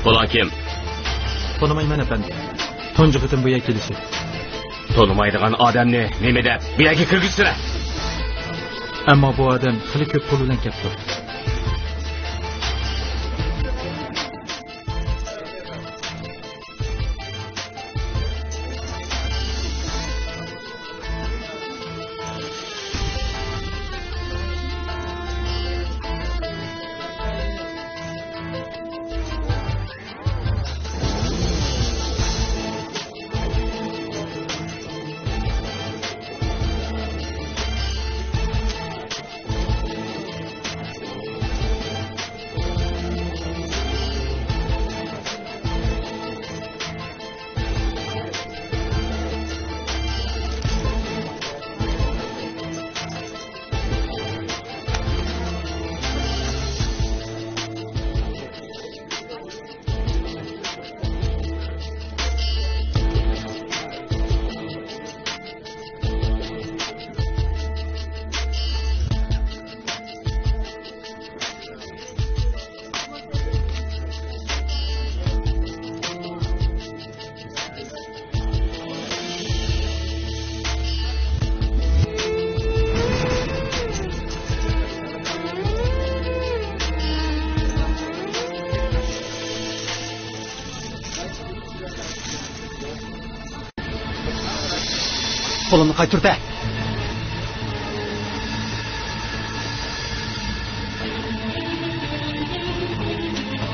Ulan kim? Tanımayman efendi. Tuncu kıtın bu yekilisi. Tanımaydigan adamni nemede bu yerga kirgizsizlar. Ammo bu adam hali ko'p pul bilan ketdi. Kolunu kaytır be.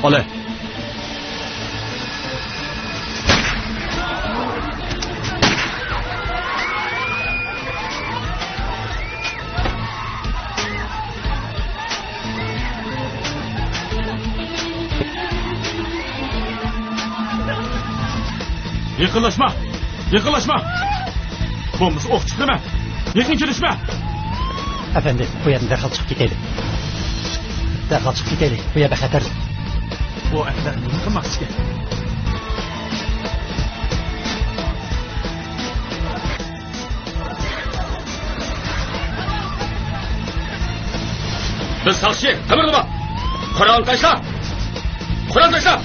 Ole. Yakınlaşma! Yakınlaşma! Bombası ok çıkma! Yakın gelişme! Efendi, bu yerden derhal çıkıp gidelim. Derhal çıkıp gidelim. Bu yer xatar. Bu etlerini yıkılmak iske. Biz sakçı, kımırdama! Kur'an taşla! Kur'an taşla!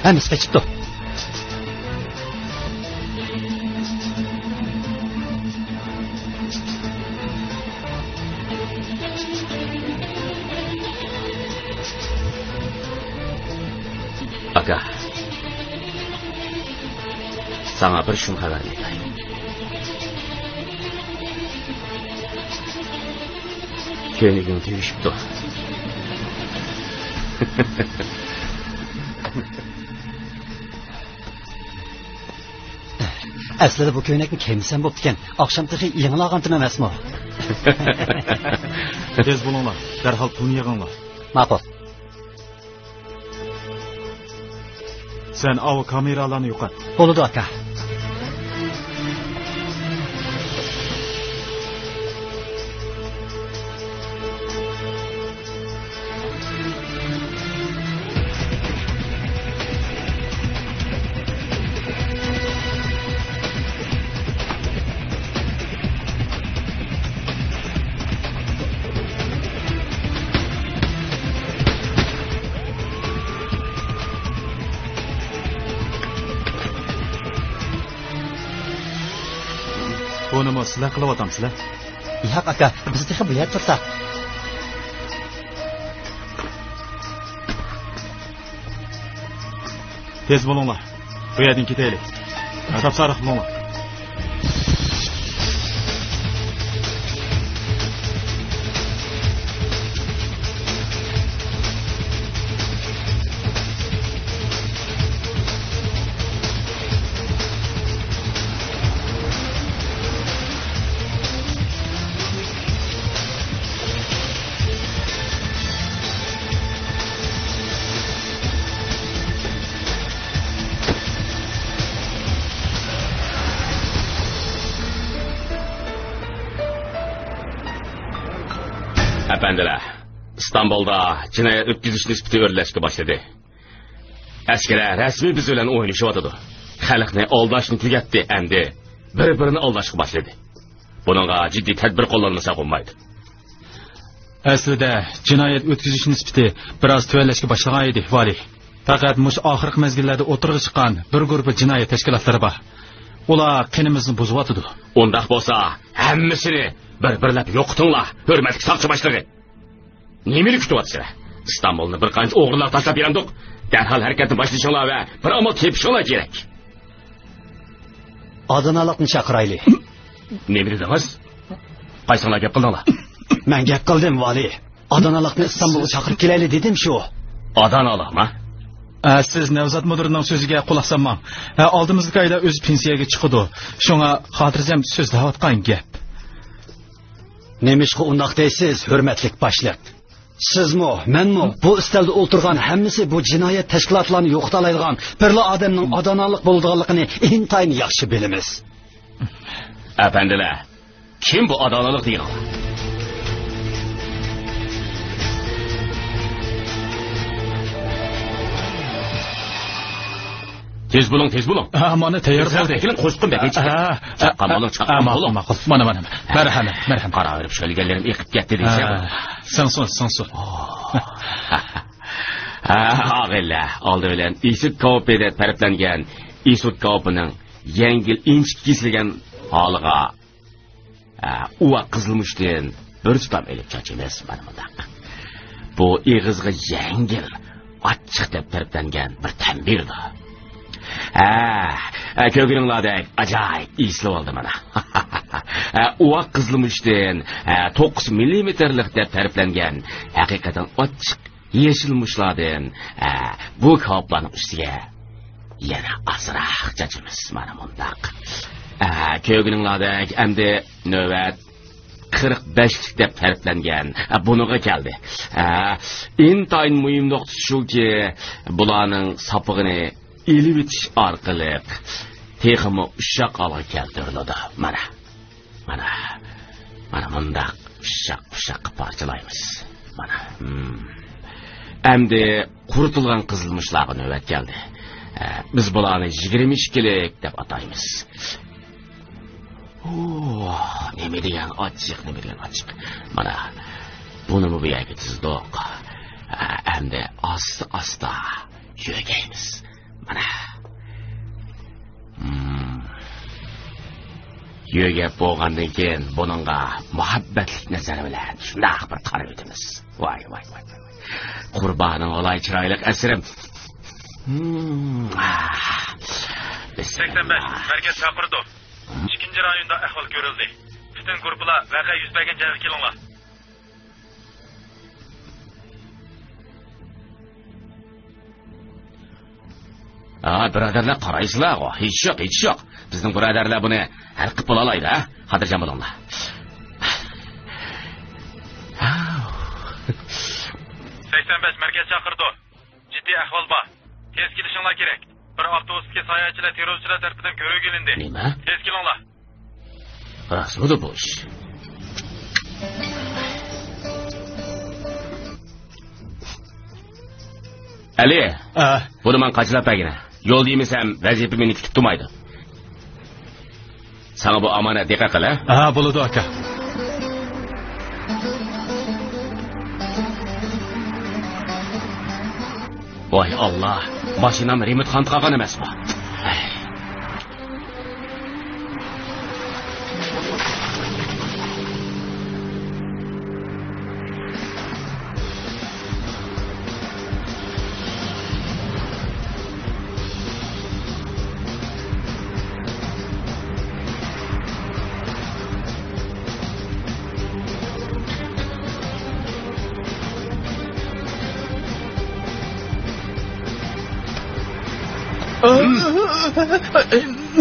Hemen çıktı. Aka. Sana bir şun xabar berayım. Ko'nigim tegishibdi. Aslida bu ko'ynakni kiymasam bo'pti ekan. Oqshomda yangilag'andim emasmi? Tez bo'linglar, darhol pulni yig'inglar. Ma'qul. Sen av kameralarni yo'qot. Bo'ladi aka. Bunimi sizlar qilyapsizlar? Yo'q aka, bizni bu yer tursa. Tez bo'linglar. Bu yerdan ketaylik. Adab sariq bo'linglar. Efendiler, İstanbul'da cinayet ötküzüş nispeti örleşke başladı. Askere resmi biz ölen oynayışıvadıdı. Halkını aldaşını tügetti endi. Bir-birini aldaşkı başladı. Bununla ciddi tedbir kullanılsa olmaydı. Aslida jinoyat o'tkazish nisbati biroz tuvanlashga boshlagan edi, vali. Faqat mush oxirgi mezgillarda o'tirg'i chiqqan bir guruh jinoyat tashkilotlari bor. Ular qinimizni buzyotidi. Undaq bo'lsa, hammasini bir-birlab yo'qitinglar, hurmatli soqchi boshlig'i. Nimani kutyapsizlar? İstanbulni bir qancha o'g'rilar tashlab berandiq. Darhol harakatni boshlashinglar va bir amal tepishinglar kerak. Adanalıqni chaqirayli. Nima dedingiz? Qaysinglar gap qildinglar? Men gap qildim, vali. Adanalıqni İstanbulga chaqirib kelayli dedim shu. Adanaliqmi? Siz Nevzat müdürünün sözüge kulak sanmang. Aldığımızlık ayda öz pensiyaga chiqdi. Şuna xotirjam so'zlayotgan gap. Nemishqa undaq deysiz, hurmatli boshliq? Sizmi, menmi bu istalda o'tirgan hammasi bu jinoyat tashkilotlarini yo'qotalaydigan birla odamning adanalik bo'lganligini intayin yaxshi bilamiz. Efendiler, kim bu adanalik degan? Tez bulun, tez bulun. Mana tayyor bo'ldi. Kelin qo'shqin bek. Chaqqan bo'lin, chaqqan bo'lin. Ma'qul. Mana. Marhamat. Qara verib sho'lganlarim eqib ketdi deysiz. Sansun. Ağaylar, oldi bilan Isut Koopeda taraflangan Isut Koopning yengil inchik kesilgan holiga uva qizilmushdan bir tutam elib chochimiz mana bundaq. Bu ig'izga yengil achchiq deb taraflangan bir tambirdir. Kögününladek acayip iyisi oldu bana. Uva kızılmıştın 9 milimetrlik deb tariflengen hakikaten açık yeşilmişladın bu kaplanın üstüge yana azırak cacımız bana mundaq. Kögününladek hem de nöbet 45 deb tariflengen bunuğa geldi. İntayın mühim noktası şu ki bulanın sapığını elib etish orqali texmi ushaq olib keltiriladi. Mana bundaq ushaq parchalaymiz. Mana. Endi quritilgan qizilmishlarga navbat keldi. Biz bularni 22kilik deb ataymiz. Nima degan ochiq. Mana buni bu yerga tizdik. Endi asta yurgaymiz. Mana. Yo'ga bo'lgandan keyin buningga muhabbatlik nazari bilan shunday bir qarab o'tamiz. Voy. Qurboning olay chiroyli asrim. 85 merkez chaqirdi. 2-rayonda ahvol ko'rildi. Bütün guruhlar voqea yuz bergan joyga kelinglar. Birodarlar qaraysizlar, hech yo'q. Bizning birodarlar buni hal qilib bo'lalaydi, ha? Xotirjam bo'linglar. Merkez chaqirdi. Jiddiy ahvol bor. Tez kelishinglar kerak. Bir avtobusga sayohatchilar terrorchilar tarafidan ko'rib kelindi. Nima? Tez kelinglar. Rasmida bu ish. Ali, buni men qachlab bagina. Yo'l deymesem vazifa meni kutib turmaydi. Sana bu amanat diqqat qil, ha? Bo'ladi aka. Voy Allah, mashinam remont qand qolgan emas bu.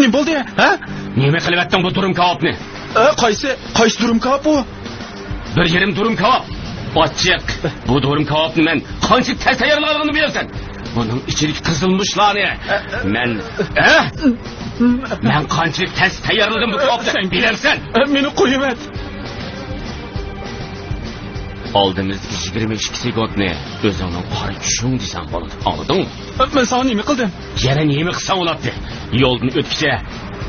Ne bo'ldi, ha? Nima qilyapsan bu durum kavobni? Qaysi durum kavob bu? Bir yerim durum kavob. Ochiq. Bu durum kavobni men qancha tayyorlaganligini bilasan. Buning ichilik qizilmishlarni men qancha tayyorladim bu kavobni bilasan. Meni qo'yib et. Oldimizdagi 22 sekundni o'zingning qora kuching desang bo'ladi. Anladingmi? Men sana nima qildim? Yana nima qilsang bo'ladi? Yo'ldan o'tkicha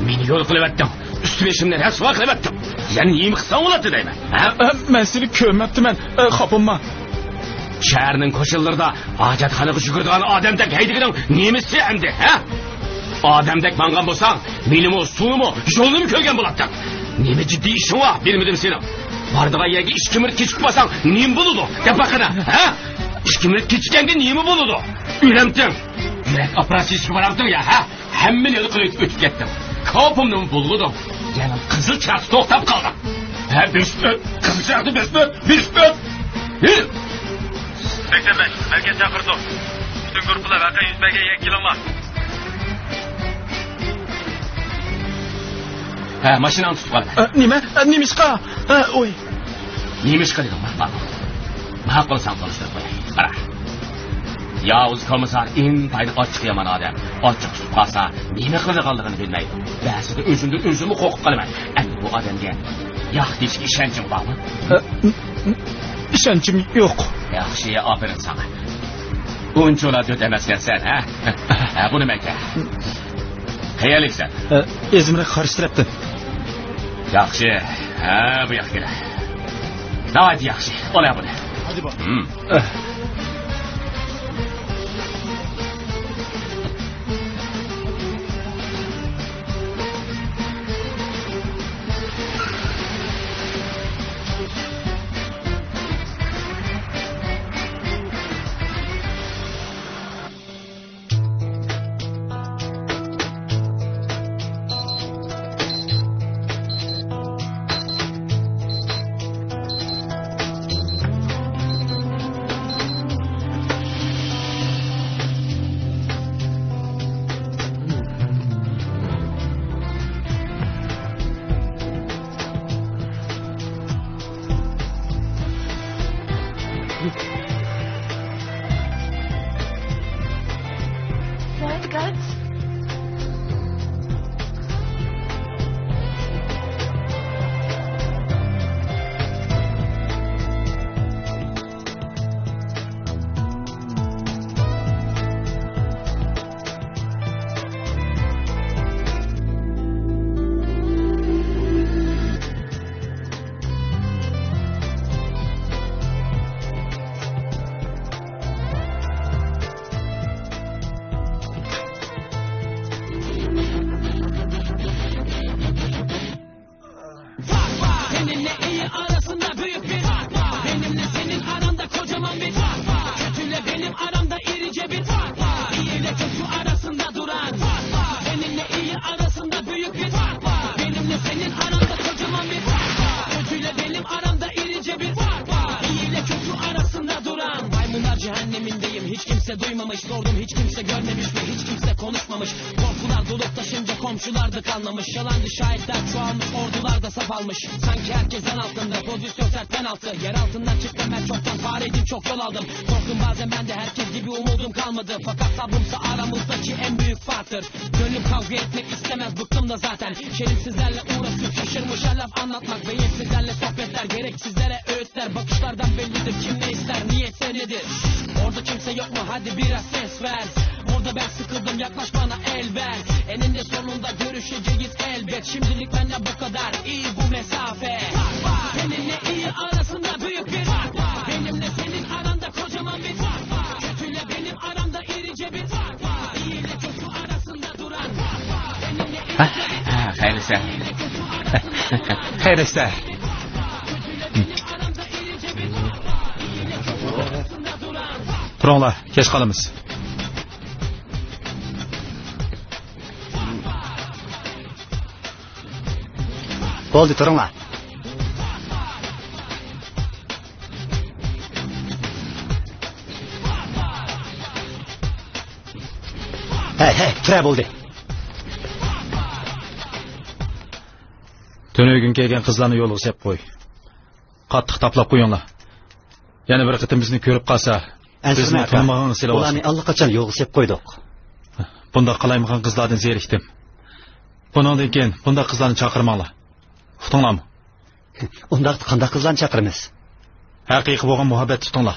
meni yo'l qilyapting. Üstüleşimden rasvo qilyapting. Yana nima qilsang bo'ladi deyman. Ha? Men seni ko'rmabdiman. Xafaman. Shaharning ko'chalarida hojatxonaga yuguradigan odamdek haydigining nemisi endi, ha? Odamdek mangan bo'lsang, menimi, suvimi, yo'lini ko'rgan bo'larding. Nima jiddiy ishing bor, bilmadim seni. Bardigan yerga 2 minut kechib qolsang, nima bo'ladi? Deb baqana, ha? 2 minut kechganda nima bo'ladi? O'lamdim. Yurak operatsiyasiga boramdim ya, ha? Hamma yo'l qilib o'tib ketdim. Kopimni bulg'udim. Yana qizil chaqsi to'xtab qoldi. Ha, qizil chaqsi bisbet. 85, merkez çakırdı. Bütün gruplar vaka yüzmege yekilonlar. Ha, maşinani tutib qoldi. Nimishqa? Oy. Nimishqa dedim, ma'qulsan qolishdir qo'y. Qara. Yavuz komissar intayni ochiq yomon odam. Ochiq tutib qolsa, nima qiladiganligini bilmaydi. Ba'zida o'zimni qo'qib qolaman. Endi bu odamga yo'q deyishga ishonchim bormi? İşençim yo'q. Yaxshi, aferin sana. Uncholar dot emaskan sen, ha? Ha, bu nima ekan? Qayaliksan? Ezimni qarshtiribdi. Yaxshi. Ha, bu yoqqa kela. Navayt yaxshi. Ola buni. Hadi bak. What guts? Cehennemindeyim, hiç kimse duymamış, sordum hiç kimse görmemiş ve hiç kimse konuşmamış. Korkular dolup taşınca komşular da kanlamış. Yalandı şahitler çoğalmış, ordular da saf almış. Sanki herkesten altında, pozisyon sert penaltı. Yer altından çıktım ben çoktan, fareydim çok yol aldım. Korktum bazen ben de herkes gibi umudum kalmadı. Fakat sabrımsa aramızdaki en büyük farktır. Gönlüm kavga etmek istemez, bıktım da zaten. Şerefsizlerle uğraşıp şaşırmış her laf anlatmak. Beyinsizlerle sohbetler, gereksizlere öğütler. Bakışlardan bellidir kim ne ister, niyetse nedir. Orada kimse yok mu, hadi biraz ses ver. Orada ben sıkıldım, yaklaş bana el ver. Eninde sonunda görüşeceğiz elbet. Şimdilik benden bu kadar, iyi bu mesafe. Seninle iyi arasında büyük bir fark var. Benimle senin aranda kocaman bir fark var. Kötüyle benim aramda irice bir fark var. İyi ile kötü arasında duran fark var. Seninle iyi Hayırlı işler. Hayırlı işler. Turanglar, kech qolamiz. Bo'ldi, turinglar. Hey, kira bo'ldi. Tönögün kelgan qizlarni yo'lga sep qo'y. Qattiq taplab qo'yinglar. Yana bir qitim bizni ko'rib qolsa, bizni tanimag'an sizlar ularni allaqachon yo'lga sep qo'ydik. Bunda qalaymagan qizlardan zerikdim. Bundan keyin bunda qizlarni chaqirmanglar. Uqdinglarmi? Unda qanday qizlarni chaqiramiz? Haqiqiy bo'lgan muhabbat tutinglar.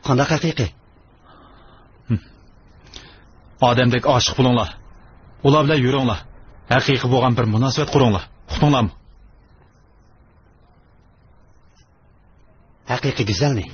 Qanday haqiqiy? Odamdek oshiq bo'linglar. Ular bilan yuringlar. Haqiqiy bo'lgan bir munosabat quringlar. Uqdinglarmi? Haqiqiy go'zalmi?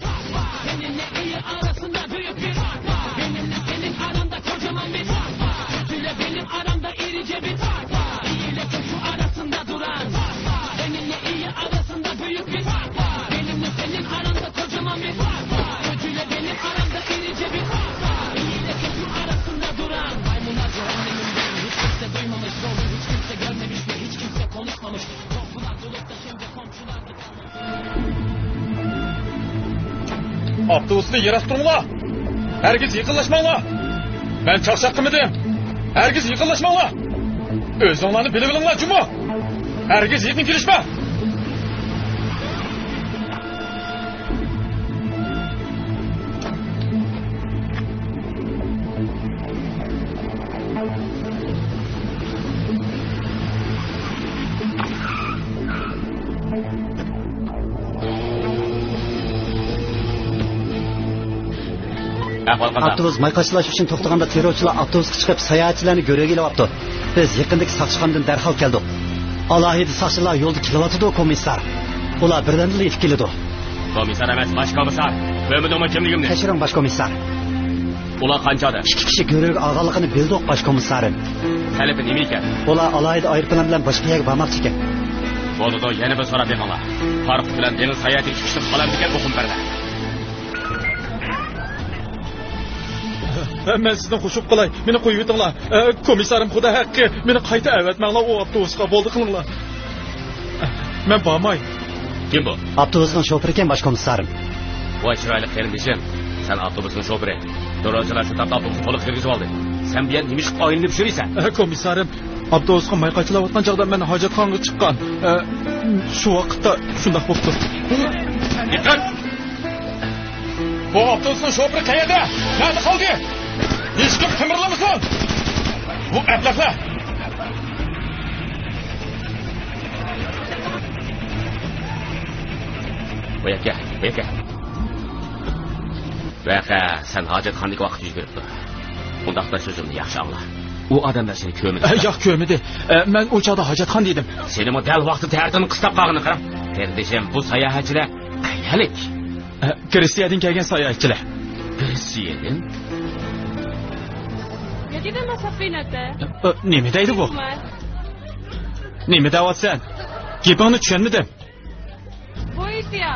Avtobusni yere turinglar. Herkes yıkınlaşmanglar. Ben çakşak kımıdım. Herkes yıkınlaşmanglar. Özünlerini bilip bilinglar cuma. Herkes yetin kirişme. Avtobus mayqachilash uchun to'xtaganda terrorchilar avtobusga chiqib sayohatchilarni go'rga ilyapti. Biz yaqindagi saqchixonadan darhol keldik. Alohida saqchilar yo'lda kelyapti, komissar. Ular birdaniga yetib keldi. Komissar emas, bosh komissar. Ko'midimi kimligimni? Kechiring, bosh komissar. Ular qanchada? 2 kishi go'rga olganligini bildik, bosh komissarim. Talebi nima ekan? Ular alohida aeroplan bilan boshqa yerga bormoqchi ekan. Bo'ldi, yana bir so'rab beraman. Farq bilan dengiz sayohati chiqishib qolamdi ekan o'qim berdi. Men sizdan xushib qilay. Meni qo'yib o'tinglar. Komissarim xudo haqqi, meni qayta avatmanglar, o avtobusga bo'ldi qilinglar. Men bormay. Kim bu? Avtobusning shofiri ekan, bosh komissarim. Voy chiroyli qarindishim. Sen avtobusning shofiri. To'g'rilar shu topda avtobusni to'liq kirgizib oldi. Sen bu yerga nima ish qo'yinib shuriysan? Komissarim, avtobusga mayqachilayotgan chog'da men hojatxonaga chiqqan. Shu vaqtda shunday bo'ldi. Dikkat! Bu avtobusning şoförü qayerda? Nerede qoldi? Hech kim qimirlamasin. Bu atlaqlar. Bu yerga. Vaqa, sen hojatxonaga vaqt yuguribdi. Bundaqda so'zimni yaxshi angla. U odamlar seni ko'midi. Yo'q, ko'midi. Men o chog'da hojatxon dedim. Seni mo dal vaqti ta'rdini qistab qolganini qarab. Terdishim, bu sayohatchilar qayerlik? Kristiyadan kelgan sayohatchilar. Kristiyadan? جديد المسافينته Nima deydi bu? Nima deyapsan? Gapingni tushunmadim. Boysiya.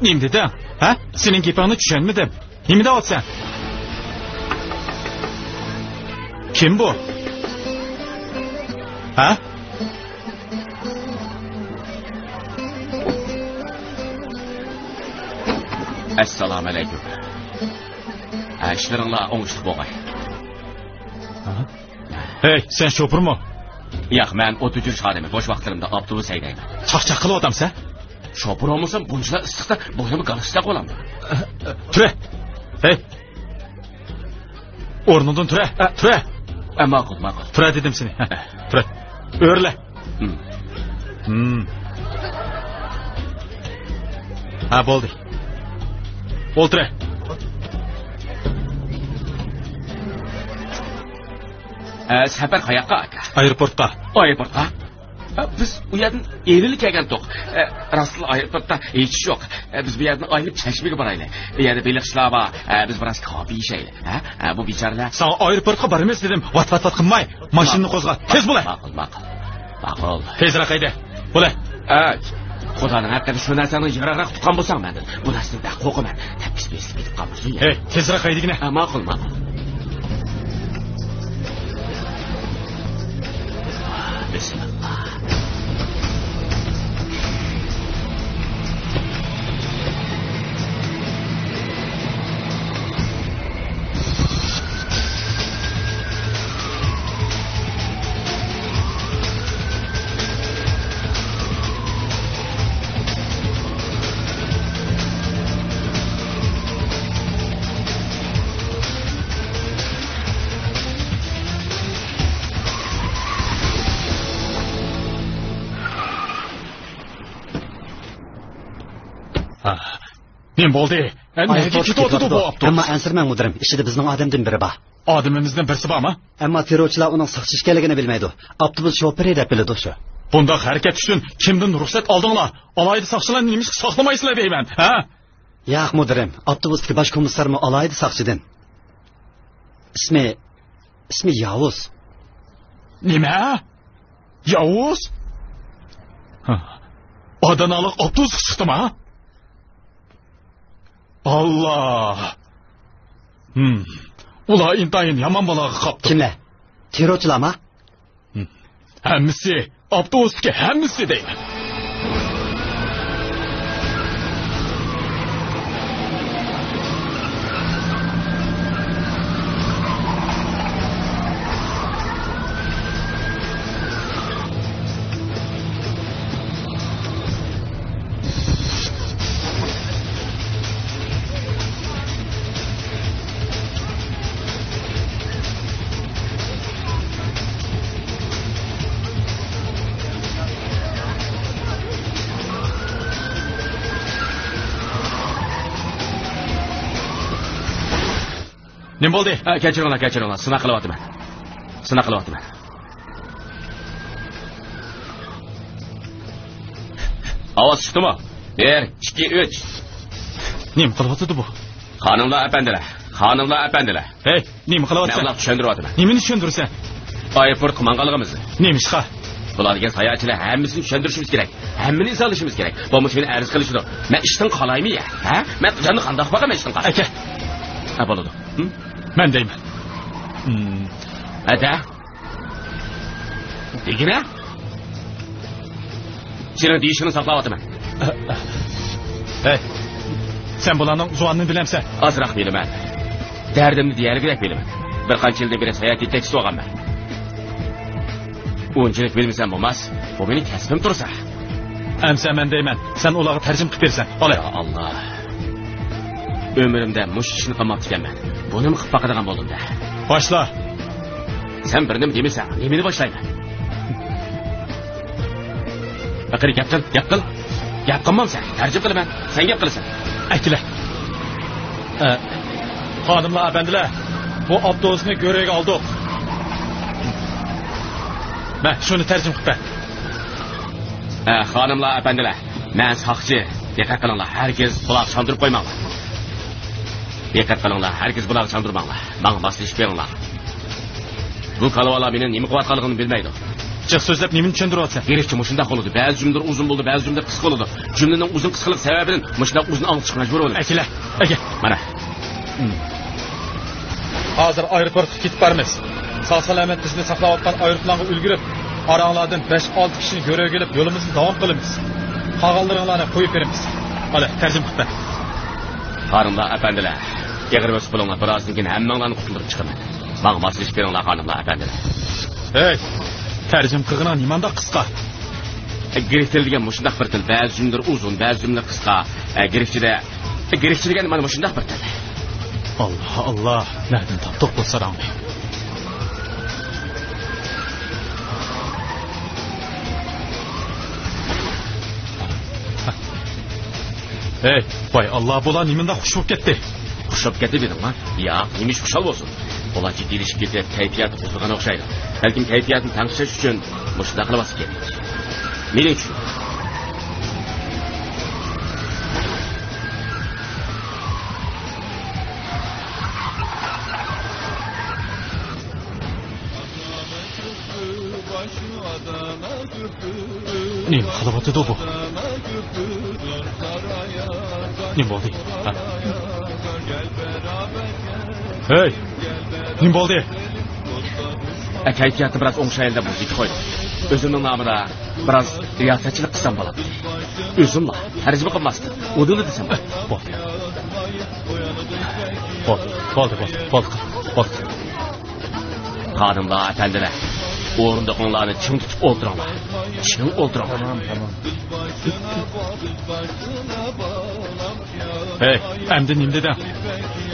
Nima deding? Ha? Sening gapingni tushunmadim. Nima deyapsan? Kim bu? Ha? Assalomu alaykum. Ishlaringlar o'ngishli bo'lg'ay. Hey, sen şoförmü? Yo'q, men o't o'chirish xodimi. Bo'sh vaqtlarimda avtobus haydayman. Chaqchaq qilib odamsan? Shoför olmasam bunchalar issiqda bo'ynimni galishda qolaman. Tura. Hey. O'rnidan tura. Tura. Ma'qul. Tura dedim seni. Tura. O'rla. Ha, bo'ldi. O'ltira. Safar qayoqqa aka? Aeroportga. Aeroportga? Biz u yerdan elil kelgan to'q. Rasl aeroportda hech yo'q. Biz bu yerdan aylanib Chashmaga boraylik. Bu yerda beliqchilar bor. Biz biroz kofe yeyaylik. Bu bechoralar. Sen aeroportga boramiz dedim. Vat qilmay. Mashinani qo'zg'a. Tez bo'la. Ma'qul. Tezroq hayda. Bo'la. Xudoning haqqida shu narsani yig'roq tutgan bo'lsam men. Bu narsada qo'rqaman. Tapish besib ketib qolmasin. Hey, tezroq haydigina. Ma'qul. Bismillah. Ne bo'ldi? Nega ketdi bu avtobus? Ammo ansirmang mudirim, ichida bizning odamdan biri bor. Odamimizdan birisi bormi? Ammo terrorchilar uning saqchish ekanligini bilmaydi. Avtobus shoferi deb biladi shu. Bunda harakat uchun kimdan ruxsat oldinglar? Alayda saqchilar nima saqlamaysizlar deyman, ha? Yo'q mudirim, avtobusdagi bosh komissarmi alayda saqchidan. İsmi Yavuz. Nima? Yavuz? Adanalik avtobus chiqdimi? Allah. Ular intayin yomon baloga qopdi. Kimlar? Terrorchilarmi? Hammasi, avtobusdagi hammasi deyman. Ne bo'ldi? Kechiringlar. Sina qilyapman. Ovoz chiqdimi? 1, 2, 3. Nima qilyapti bu? Xonimlar, apandilar. Hey, nima qilyapsan? Men ularga tushuntiryapman. Nimani tushuntirsan? Aeroport qilmanganligimizni. Nemishqa? Bular degan sayohatchilar hammasini tushuntirishimiz kerak. Hammani solishimiz kerak. Bu meni arz qilishdi. Men ishdan qolaymi-ya? Ha? Men qanday qandoq boqaman ishdan qolay? Aka. Ha bo'ladi. Men deyman. Ada. Degina? Seni deyishini saqlayapman. Hey. Sen bularning uzvanini bilamsan? Azroq bilaman. Dardimni deyarligidak bilaman. Bir qancha yildan beri sayohat yetakchisi bo'lganman. Unchalik bilmasam bo'lmas. Bu mening kasbim tursa. Amsa men deyman. Sen ularga tarjim qilib bersan. Olay. Ya Allah. Ömrümdə mush ishni qilmoqchi ekanman. Buni qilib baqadigan bo'ldim-da. Boshla. Sen bir nima demasan, nimani boshlayman? Aqir gap qil. Gap qilmamsan, tarjim qilaman. Sen gap qilasan. Akila. Xonimlar, apandilar, bu avtobusni ko'rib oldik. Men shuni tarjim qilib ber. Xonimlar, apandilar, men soqchi. Diqqat qilinglar, hargiz quloq chandurib qo'ymanglar. Diqqat qilinglar, hargiz quloq chandurmanglar. Menga moslashib beringlar. Bu kalavalar meni nima qilayotganligini bilmaydi. Chiq so'zlab nimani tushuntiryapsan? Kerakchi mushunda bo'ladi. Ba'zi jumlalar uzun bo'ldi, ba'zi jumlalar qisqa bo'ladi. Jumlaning uzun qisqalik sababidan mushunda uzun anglashga majbur bo'ldim. Aka. Mana. Hozir aeroportga ketib boramiz. Sog'-salomat bizni saqlayotgan aeroplanga ulgurib, oranglardan 5-6 kishini ko'rib kelib, yo'limizni davom qilamiz. Qolganlaringlarni qo'yib beramiz. Hadi, tarjim qilib ber. Xonimlar, apandilar, yig'ir o'sib bo'linglar, birozdan keyin hammanglarni qutuldirib chiqaman. Menga moslashib beringlar, xonimlar, apandilar. Hey, tarjim qilg'ina nimanda qisqa? Griftilgan mushundaq bir til, ba'zi jumlalar uzun, ba'zi jumlalar qisqa. Grifchi degan mana mushundaq bir til. Allah, nereden taptık bu sarangı? Hey, vay Allah, bular nimanda xush bo'lib ketdi. Xush bo'lib ketdi dedim, ha? Yo'q, nimish xushal bo'lsin. Bular jiddiylik ketib, kayfiyati buzilgan o'xshaydi. Balkim kayfiyatni tanqishlash uchun mushunda qilmasa kerak. Mening uchun. Nima qilyapti bu? Nima bo'ldi? Hey! Nima bo'ldi? Kayfiyati biroz o'ngshayilda muzika qo'ydim. O'zimning nomida biroz riyosachilik qilsam bo'ladi. O'zimla tarjima qilmasdim. O'dini desam bo'ladi. Bo'ldi. Xonimlar, apandilar, o'rindiqlarni ching tutib o'ltiringlar. Ching o'ltiringlar. Tamam. Hey, endi nima dedim?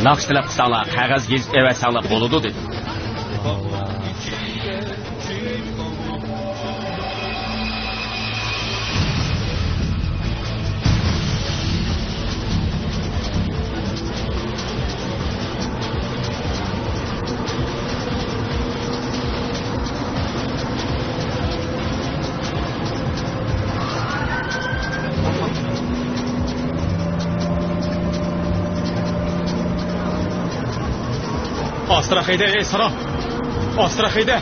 Naqsh tilab qilsanglar, qog'oz yezib evatsanglar bo'ladi dedim. Astra hayda, ey Saram. Astra hayda.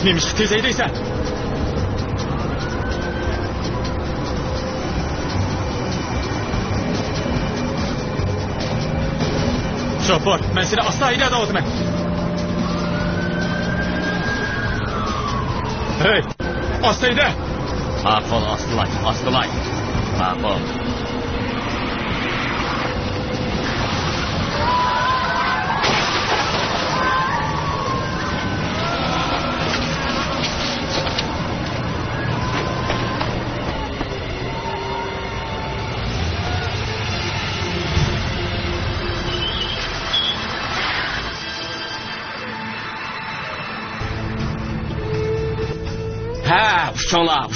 Neymiş tez haydaysan? Şoför, ben seni asla hayda dağıtmam. Hey, asla hayda. Aqol, ostılay. Aqol.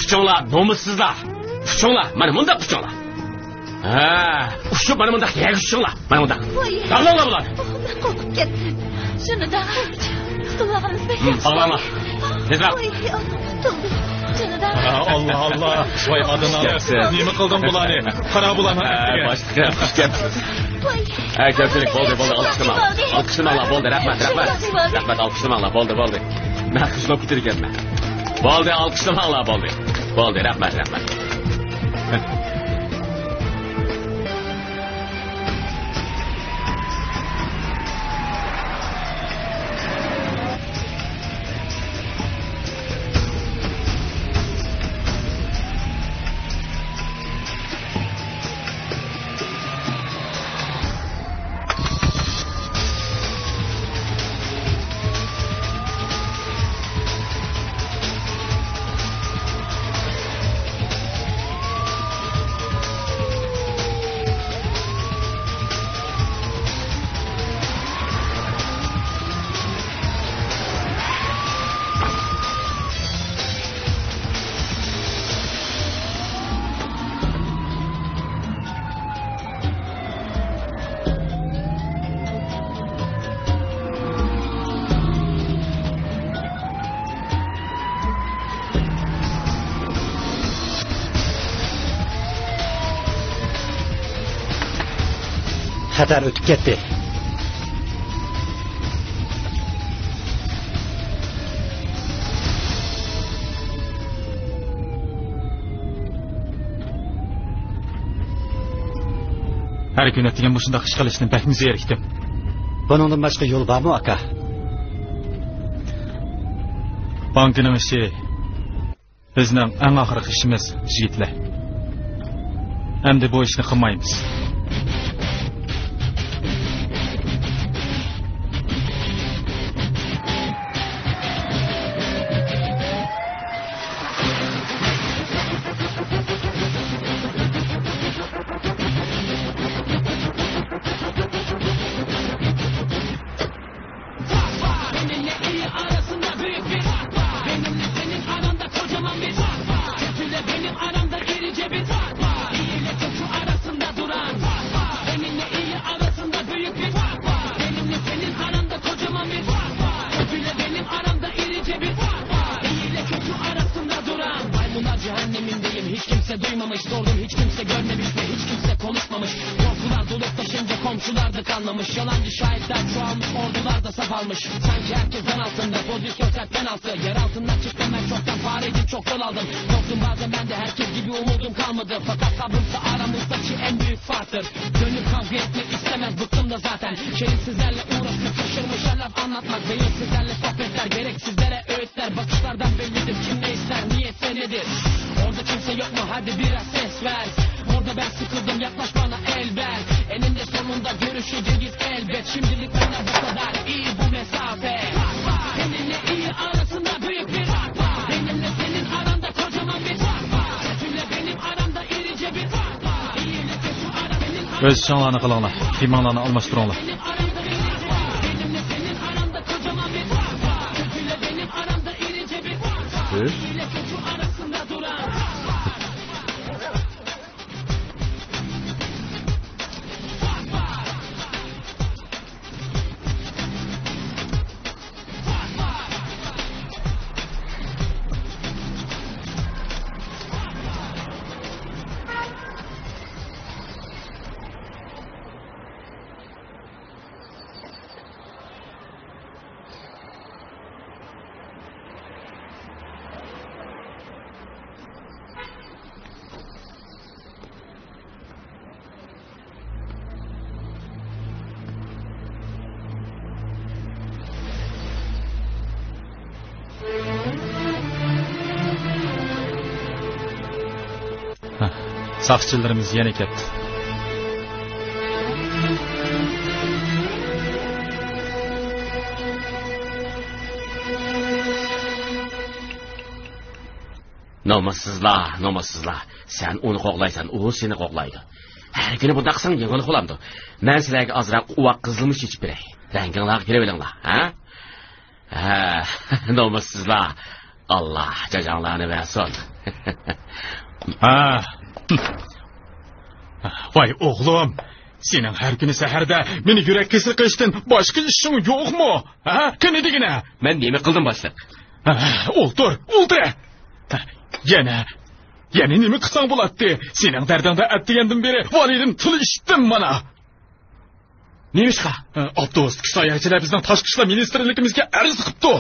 Uçuңlar, nomussuzlar. Uçuңlar, mana bunda uçuңlar. Uçup mana bunda uçuңlar. Mana bunda. Dağlanglar bular. Ben korkup kettim. Şunu da tutulağınız bekleyin. Ağlama. Tezroq. Tutuldu. Şunu da. Allah. Vay adını alır. Nemi kıldın bulanı? Kara bulanı. Başka. Köpçülük boldu. Alkışlama Allah, boldu. Rahmet, alkışlama Allah, boldu. Ben kışlap bitirken ben. Boldu, alkışlama Allah, boldu. Boldu, rahmet. Xatar o'tib ketdi. Her gün ettiğim bu şundaq iş qilishni bakmiz erikdim. Buningdan boshqa yo'l bormi, aka? Bankning ishi bizning eng oxirgi ishimiz, yigitlar. Endi bu ishni qilmaymiz. Öz işanlarını qılыңlar, qiymanlarını almashtırыңlar. Saqchilarimiz yana ketdi. Nomussizlar. Sen onu qo'g'laysan, u seni qo'g'laydi. Har kuni bunda qilsang yengil qo'lamdi. Men sizlarga ozroq uvoq qizilmish ichib beray. Ranginglar kelib olinglar, ha? Nomussizlar. Allah jazolarini bersin. Vay o'g'lim, sening har kuni saharda meni yurak kesir qilishdan boshqa ishing yo'qmi? Ha? Qani degina. Men nima qildim boshliq? O'ltir. Yana nima qilsang bo'ladi? Sening dardingda atdigandan beri validin tili eshitdim mana. Nemishqa? Avtobusdagi soyachilar bizning tashqi ishlar ministrligimizga arz qilibdi.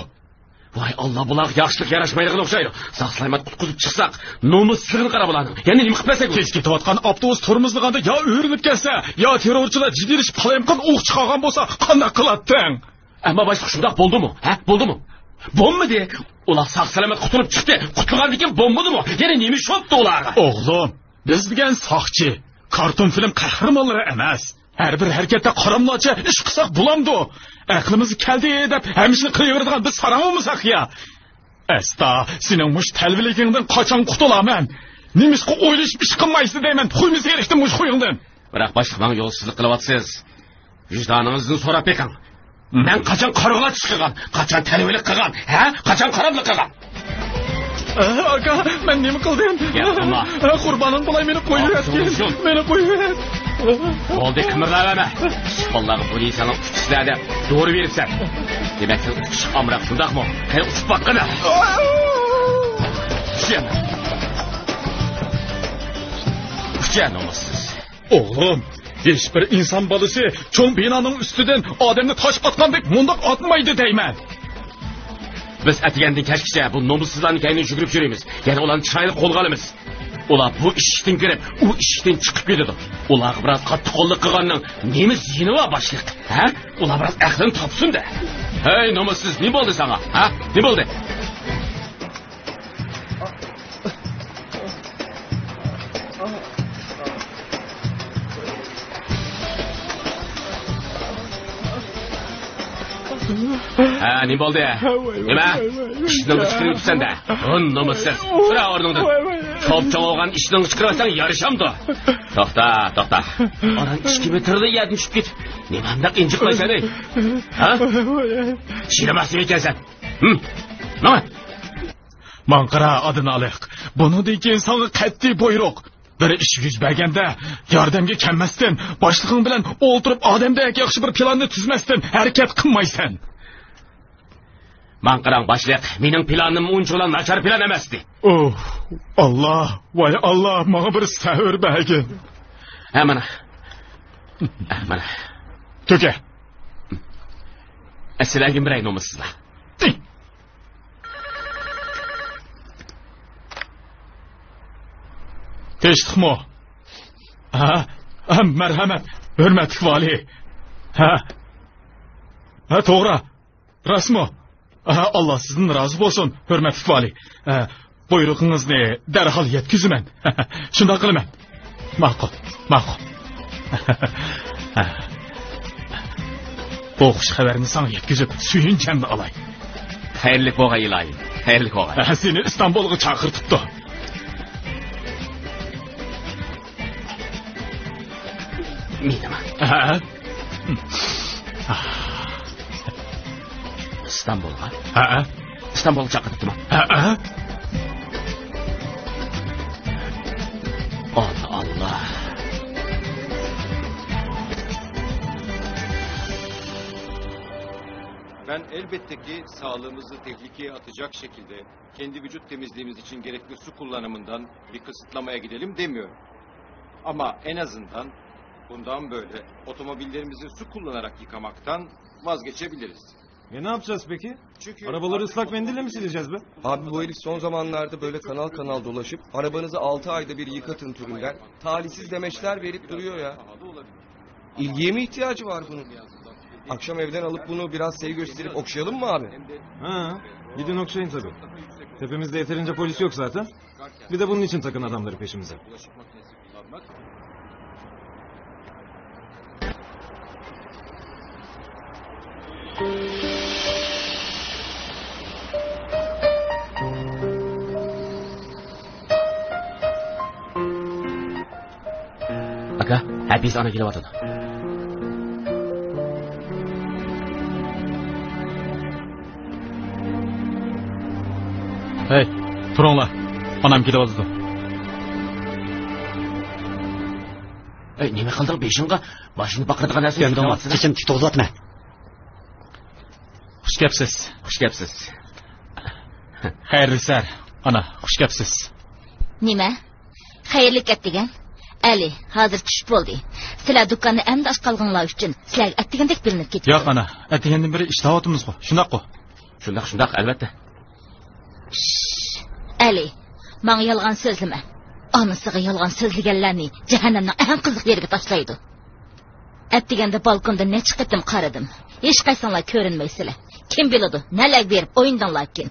Voy Allah, bular yaxshilik yarashmaydigan o'xshaydi. Saqlaymat qutqizib chiqsaq, nomussizligini qarab oladi. Yana nima qilib bersak? Kech ketayotgan avtobus tormozliganda yo o'rinib kelsa, yo terrorchilar jiddiylashib qalayotgan o'q chiqargan bo'lsa, qanday qilading? Ammo boshqa shundoq bo'ldimi? Bo'ldimi? Bo'lmadi. Ular saq-salomat qutulib chiqdi. Qutulgandan bo'lmadimi? Yana nima shotdi ularga? O'g'lim, biz degan soqchi, karton film qahramonlari emas. Har bir harakatda qaramlacha ish qilsak bo'lamdi. Aqlimiz keldi deb hamishni qilaveradigan biz saramamizaq ya. Asta, sening mush talviligingdan qachon qutulaman? Nimishqa o'ylashib ish qilmaysiz deyman. Qo'ymiz erishdim mush qo'yingdan. Biroq boshliqman yo'lsizlik qilyapsiz. Vijdoningizni so'rab beqing. Men qachon qarg'ala chiqqan, qachon talvilik qilgan, ha? Qachon qarablik qilgan? Aka, men nima qildim? Qurboning bo'lay meni qo'yib yotgin. Meni qo'yib yot. Oldu kımırlarına. Vallahi polisanın uçuşlarda doğru verirsen. Demek sen uçuş amrak şundak mı? Kaya uçup bakkana. Uçayan olmazsız. Oğlum, hiçbir insan balısı çoğun binanın üstüden ademini taş atkandık mundak atmaydı deymen. Biz etigendin keşkişe bu nomussuzların kendini jügürüp yürüyemiz. Yani olan çaylı kolgalımız. Ular bu işten girip, o işten çıkıp gidiyordu. Ular biraz katı kolluk kıganın nemiz yeni var başlık. Ha? Ular biraz aklını tapsın da. Hey nomussuz, ne oldu sana? Ha? Ne oldu? Ha, ne oldu ya? Nima? İşten çıkırıp sen de. Nomussuz. Sıra ornundan. Çok olgan işten çıkırırsan yarışamdı. Toxta. Oran 2 metrede yerden düşüp git. Ne mandak incik koy seni? Ha? Şilemezsin ekensen. Ne? Manqara adını alayıq. Bunu deyken sana qat'iy buyruq. Bir iş yüz bergende yardımga kelmesden, başlığın bilen oturup adamdek yaxşı bir planını tüzmesden hareket qilmaysan. Manqaran başlıq, mening planim uncholan nachar plan emasdi. Oh, Allah, vay Allah, bana bir sahur bergin. Mana. Töke. Sizlarga bir nomussizlar. Teştikmi? Ha, merhamet, hürmetli vali. Ha, to'g'ri, rasmi. Allah sizden razı olsun, hürmetli vali. Buyruğunuzni derhal yetkizimen. Şunda kılımen. Ma'qul. Bu xush xabarni sana yetkizib, suyunchimni olay. Xayrlik bo'lg'ay iloyim. Xayrlik bo'lg'ay. Seni İstanbulga chaqirtibdi. Menimi? İstanbul'a? İstanbul'a chaqirtibdimi? Allah. Ben elbette ki sağlığımızı tehlikeye atacak şekilde kendi vücut temizliğimiz için gerekli su kullanımından bir kısıtlamaya gidelim demiyorum. Ama en azından bundan böyle otomobillerimizi su kullanarak yıkamaktan vazgeçebiliriz. Ne yapacağız peki? Çünkü arabaları ıslak mendille mi sileceğiz be? Abi bu herif son zamanlarda böyle kanal dolaşıp arabanızı 6 ayda bir yıkatın türünden talihsiz demeçler verip duruyor ya. İlgiye mi ihtiyacı var bunun? Akşam evden alıp bunu biraz sevgi gösterip okşayalım mı abi? Ha, gidin okşayın tabii. Tepemizde yeterince polis yok zaten. Bir de bunun için takın adamları peşimize. Aka, hepsi ana kelyapti. Hey, turunglar. Anam kelyapti. Nima qildik beshingga? Boshini baqiradigan narsa Gandamot, chechim to'xtatma. Xush kelibsiz. Xush kelibsiz. Xayrli sar. Ana, xush kelibsiz. Nima? Xayrli ketdigan? Ali, hozir tush bo'ldi. Sizlar do'konni endi ochib qolganlar uchun sizlar atdigandek bilinib ketdi. Yo'q ana, atdigandan beri ishlayapmiz-ku. Shundaq-ku. Shundaq, albatta. Ali, menga yolg'on so'zlama. Onasiga yolg'on so'zlaganlarni jahannamning eng qiziq yeriga tashlaydi. Atdiganda balkonda ne chiqdim qaradim. Hech qaysinglar ko'rinmaysizlar. Kim biladi, nelar berib o'yindinglar ekan.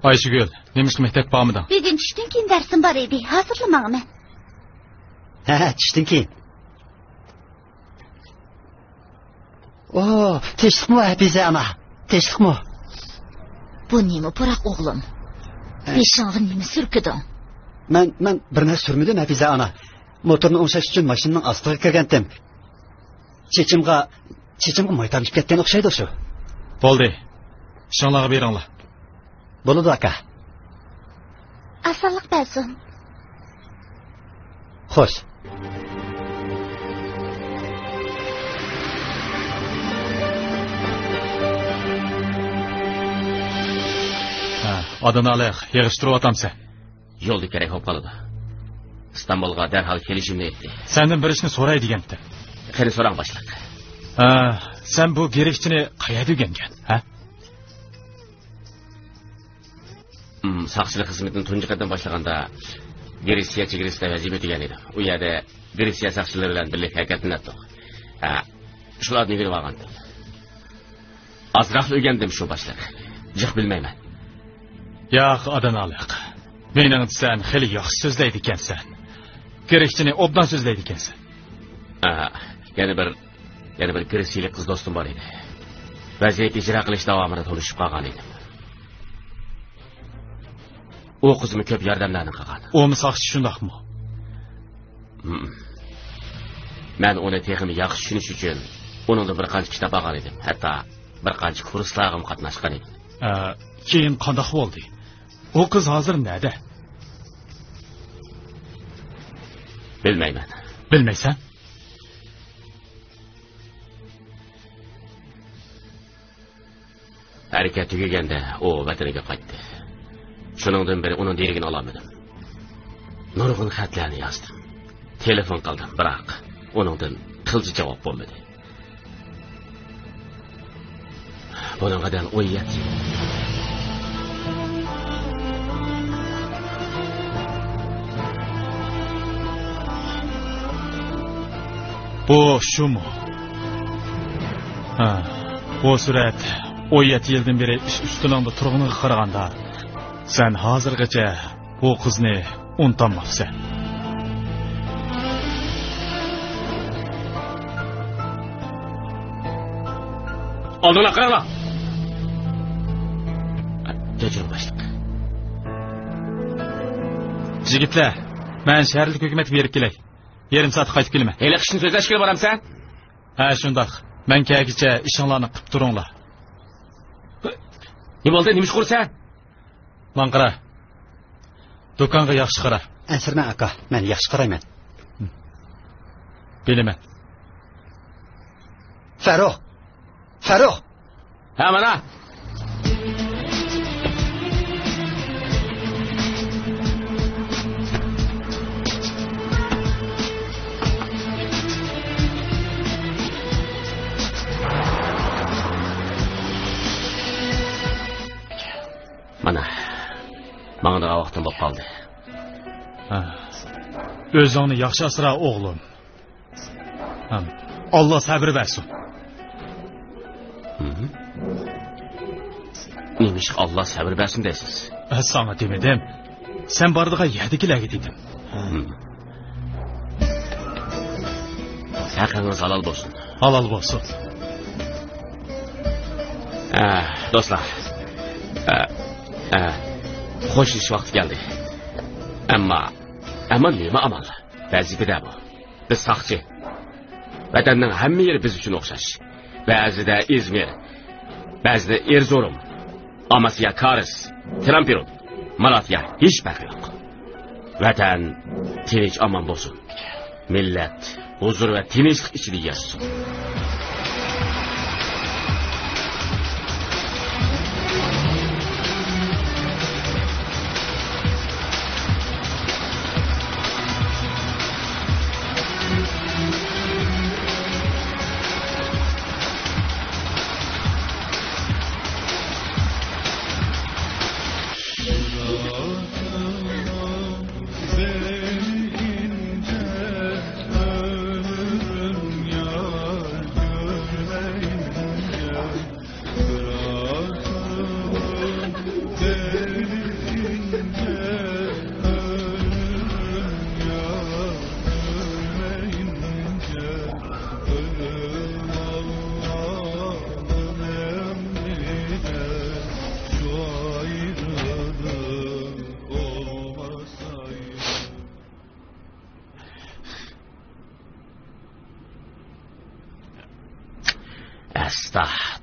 Ayşegül, nemish maktab bormiding? Bugun tushdan keyin darsim bor edi. Hozirlamaman. Ha, tushdan keyin. Oo, tinchlikmi Hafiza ana? Tinchlikmi? Bu nima puroq o'g'lim? Beshingga nima surkiding? Men bir narsa surmadim Hafiza ana. Motorni o'shash uchun mashinaning ostiga kirgandim. Chechimga maytamishib ketgan o'xshaydi shu. Bo'ldi. Ishonlarga beringlar. Bo'ladi aka. Asalliq bersin. Xo'sh. Adını alaq, yığıştırıb atamsan. Yo'lda kerak bo'lib qoldi. İstanbulga darhol kelishimni aytdi. Sendan bir ishni so'ray degandi. Qani so'rang boshliq. Sen bu gerekçini qayerda o'rgangan, ha? Saqchilik xizmatini tunji qatdan boshlaganda Gretsiya chegarasida vazifa o'tagan edim. U yerda Gretsiya saqchilari bilan birlik harakatlandik. Shularni bilib olgandim. Azroq o'rgandim shu boshliq. Jiq bilmayman. Yo'q, adını alaq. Mening sen xili yaxshi so'zlaydi ekansan. Gerekçini obdan so'zlaydi ekansan. Yana bir Gretsiyalik qiz do'stim bor edi. Vazifa ijro qilish davomida tanishib qolgan edim. O qizimga ko'p yordamlarni qilgan. O'mi saqchi shundaqmi? Men uni texnik yaxshi tushunish uchun uningda bir qancha kitob olgan edim. Hatto bir qancha kurslarga ham qatnashgan edim. Keyin qanday bo'ldi? O qiz hozir nerede? Bilmayman. Bilmaysan? Harakat tugaganda o vataniga qaytdi. Shuningdan beri uning derigini olamadim. Nurg'un xatlarni yozdim. Telefon qildim, biroq uningdan qilchi javob bo'lmadi. Buningdan o'yyapti. Bu şu mu? Bu surat 17 yıldan beri iş üstünde turğunu qaraganda sen hazırgacha bu qizni unutamapsan. Oldinglar qaranglar. Kechiring boshliq. Yigitlar, men shaharlik hukumatga berib kelay. Yarım saat qaytib kelma. Hali qishni so'zlashga boramsan? Ha, shundoq. Men kelgicha ishinglarni qilib turinglar. Nima bo'ldi? Nima ish qursan? Man qara. Do'konga yaxshi qara. Ansirman aka, men yaxshi qarayman. Bilaman. Farruh. Ha, mana. Mana vaqtim bo'lib qoldi. O'zingni yaxshi asra o'g'lim. Alloh sabr bersin. Nimish Alloh sabr bersin deysiz? Sana demedim. Sen bardığa yerdekilerge dedim. Hakkınız halal olsun. Halal olsun. Dostlar. Hoş iş vakti geldi. Ama neyme amal? Vazifede bu. Biz sakçı. Vatanın hem yeri biz için okşaş. Bazıda İzmir, bazıda Erzurum, Amasya, Kars, Trampiron, Malatya hiç farkı yok. Vatan tinç aman olsun. Millet huzur ve tinçlik içinde yaşasın.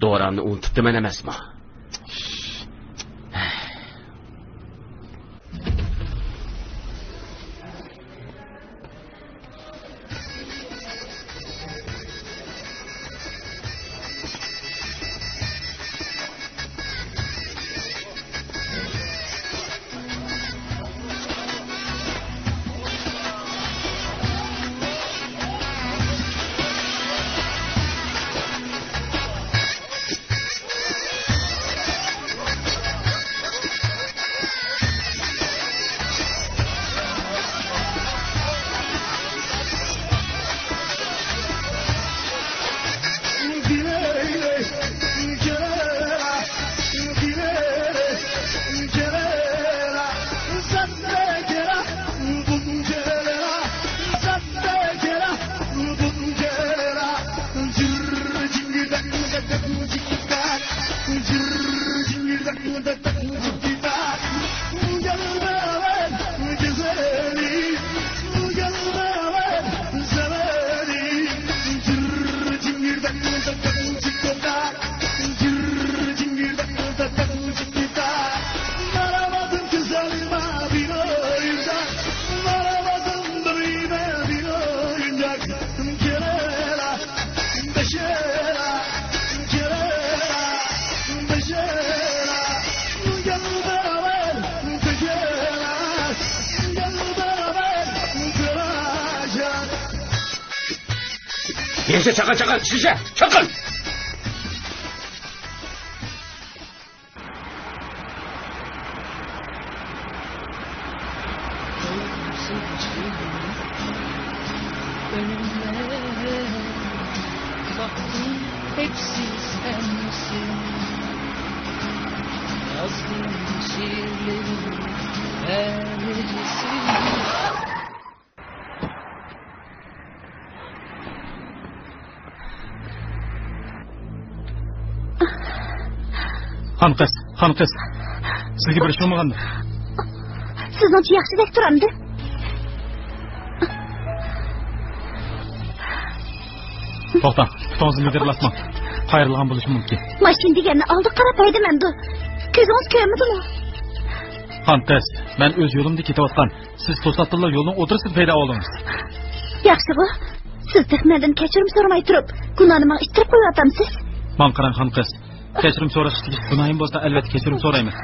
Doğranı unutup demen emez mi? Neyse çakın size çakın. Hepsi sensin. Yazdığım şiirlerin her gecesi. Han kız. Sizge bir iş olmagandı. Sizningcha yaxshidek turamdi. To'xta, putongizni liderlatma. Qayrilgan bo'lishi mumkin. Mashina deganni oldi qarab haydamandu. Ko'zingiz ko'rmadimi? Han kız, men o'z yo'limda ketayotgan. Siz to'satdan yo'lning o'tirsida paydo bo'ldingiz. Yaxshi bu. Siz mendan kechirim so'ramay turib, gunohimni ittirib qo'yapsiz. Men qarang han kız. Kechirim so'rashga gunohim bo'lsa albatta kechirim so'raymiz.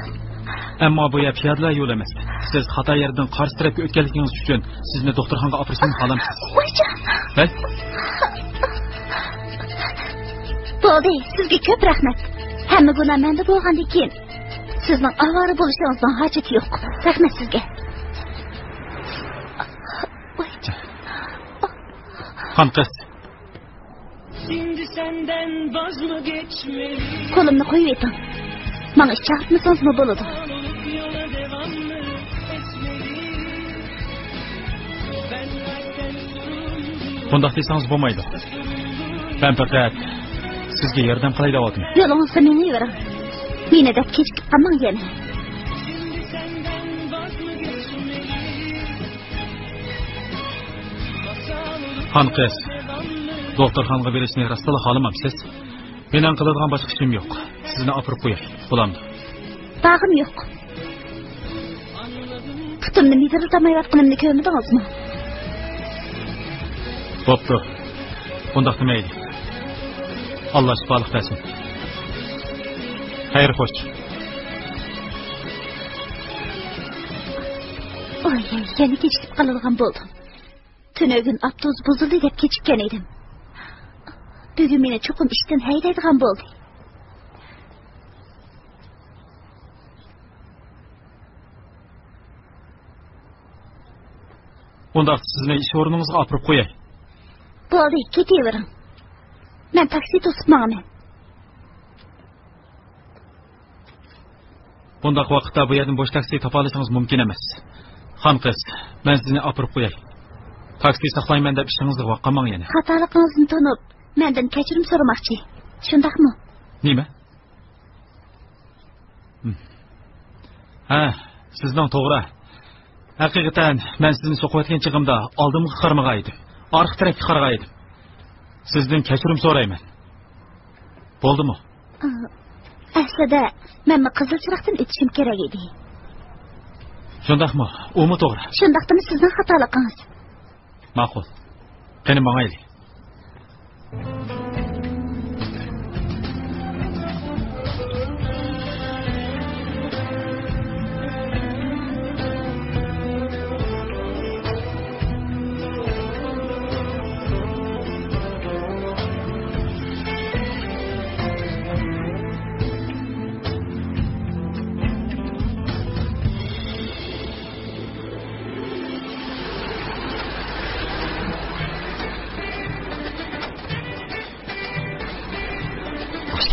Ammo bu piyodalar yo'l emas. Siz xato yerdan qarshi tarafga o'tganligingiz uchun sizni doktorxonaga operatsiya qilamsiz. Voycha. Hey? Bo'ldi, sizga ko'p rahmat. Hamma gunoh menda bo'lgandan keyin sizning avvora bo'lishingizdan hojati yo'q. Rahmat sizga. Han kız. Şimdi senden vaz mı geçmeli? Kolumni qo'yib eting. Menga ish chaqirmasangiz bo'ladi. Bundaq desangiz bo'lmaydi. Ben faqat sizga yordam qilay dedim. Yo'lingizga meni bering. Meni deb kechikib qolmang yana. Xon qiz, doktorxonaga berishni rostla xohlamabsiz. Mening qiladigan boshqa ishim yo'q. Sizni opirib qo'yay. Bo'lamdi. Dağım yo'q. Putumni midirtamayotganimni ko'rmadingizmi? Bo'pti. Bundaq demaydi. Allah shifolik bersin. Xayr xo'sh. Oy, yana kechikib qoladigan bo'ldim. Tünögün avtobus buzildi deb kechikkan edim. Bugun meni cho'qim ishdan haydaydigan bo'ldi. Undaq sizni ish o'rningizga olib qo'yay. Bo'ldi, ketavering. Men taksi to'sib manaman. Bundaq vaqtda bu yerdan bo'sh taksi topa olishingiz mumkin emas. Xon qiz, men sizni olib qo'yay. Taksi saqlayman deb ishingizni vaqamang yana. Xatolig'ingizni tanib, mendan kechirim so'ramoqchi. Shundaqmi? Nima? Ha, sizning to'g'ri. Haqiqatan men sizni so'qayotgan chig'imda oldimga qaramagan edim. Orqa tarafga qaragan edim. Sizdan kechirim so'rayman. Bo'ldimi? Aslida men qizil chiroqdan o'tishim kerak edi. Shundaqmi? Umi to'g'ri. Shundaqmi sizning xatoligingiz? Ma'qul. Qani mangayli.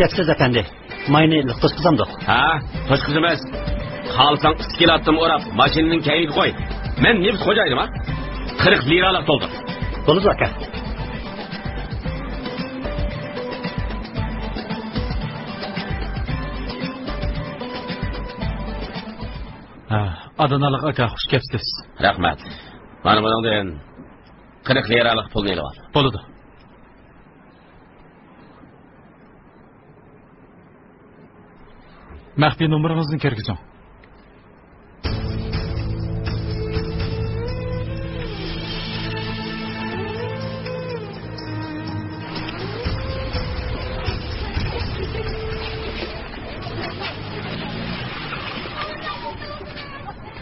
Kepsiz efendi. Mayni to'sqizamdiq. Ha, to'sqiz emas. Xalsang iskilatdim o'rab, mashinaning kayniga qo'y. Men neft xo'jaydim ha? 40 liralar to'ldir. Bo'ldi aka. Ha, Adanalik aka, xush kelibsiz. Rahmat. Mana bundan 40 liralik pul neli var? Bo'ldi. Maxfiy nomeringizni kirgizing.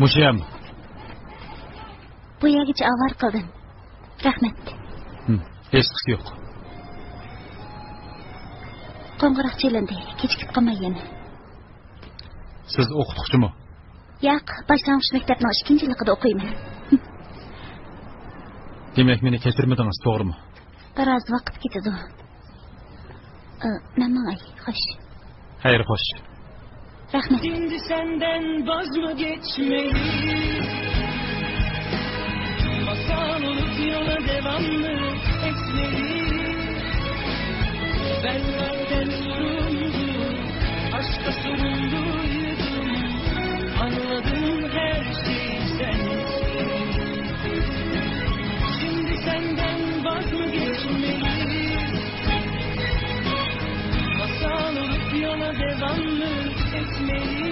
Mushayam. Bu yergacha avar qildim. Rahmat. Hech qisi yo'q. Qo'ng'iroq chalindi. Kechikib qolmayin. Siz o'qituvchimi? Yo'q, boshlang'ich maktabning 2-yilligida o'qiyman. Demak, meni kechirmadingiz, to'g'rimi? Biroz vaqt ketadi. Namay, xo'sh. Xayr, xo'sh. Rahmat. Şimdi senden vaz mı geçmeli? Masal olup yola devamlı etmeli. Ben zaten sorumlu, aşka sorumluydum. Anladım her şeyi sensin. Şimdi senden vaz mı geçmeli? Masal olup yola devamlı etmeli.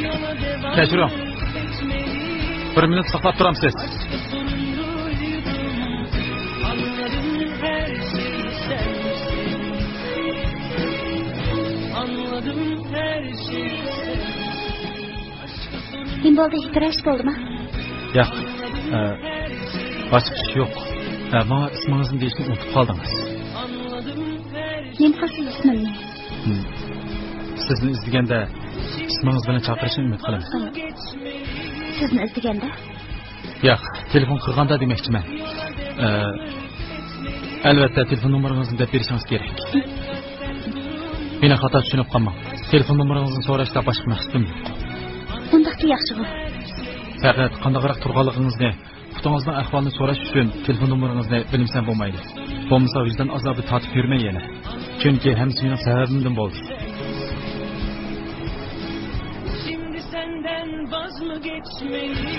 Yola devamlı Kechiring. etmeli. 1 minut saqlab turamsiz. Aşka sorumluydum. Anladım her şeyi sensin. Anladım her şeyi sensin. Aşka sorumluydum. Kim bo'ldi? Ihtirosh bo'ldimi? Yo'q. Boshqa ish yo'q. Menga ismingizni deyishni unutib qoldingiz. Men hozir ismimni. Sizni izlaganda ismingiz bilan chaqirishni umid qilaman. Sizni izlaganda? Yo'q, telefon qilganda demoqchiman. Albatta telefon nomeringizni deb berishingiz kerak. Meni xato tushunib qolmang. Telefon nomeringizni so'rashda boshqa maqsadim yo'q. Undaqda yaxshi bo'l. Faqat qandayroq turganligingizni putunuzdan ahvalini so'rash uchun telefon nomeringizni bilmsam bo'lmaydi. Bo'lmasa vicdan azobi tatib yurmay yana. Chunki hamsi mening sababimdan bo'ldi. Şimdi senden vaz mı geçmeli?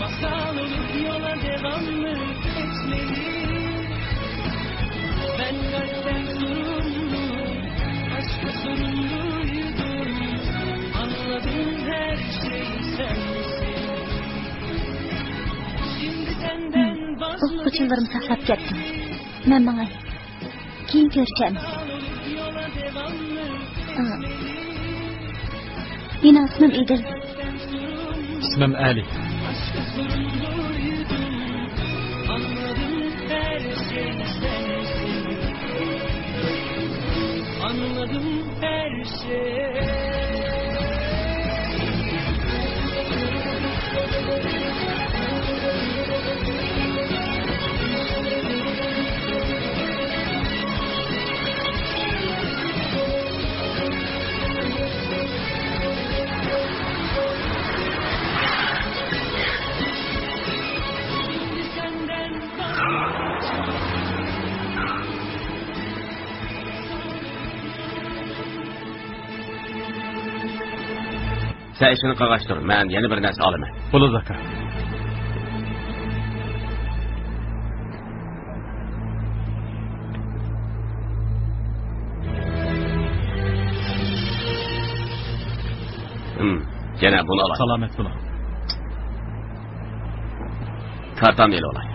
Masal olup yola devam mı etmeli? Ben kalpten sorumlu, aşka sorumluydum. Anladım her şey sensin. Şimdi senden vaz mı O'quvchilarim saqlab ketdim. Men mangay. Keyin ko'rishamiz. yola devam mı? Mening ismim Idil. İsmim Ali. Aşka sorumluydum. Anladım her şey sensin. Anladım her şey. Sen işini qağaştır, mən yeni bir nəsə alıma. Bo'ladi aka. Gene bunu alayım. Salomat bo'ling. Kartam yeli olay.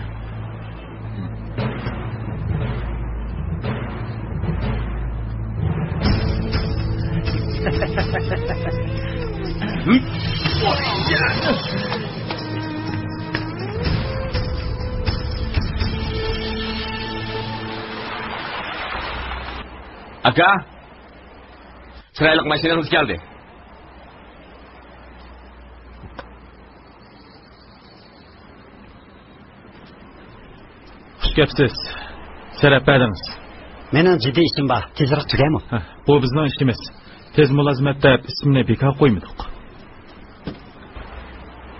Aka, sıraylık maşinemiz geldi. Xush kepsiz. Serap ediniz. Mening jiddiy ishim bor. Tezroq tugaymi? Bu bizning ishimiz. Tez mulozimat deb ismini bekor qo'ymadik.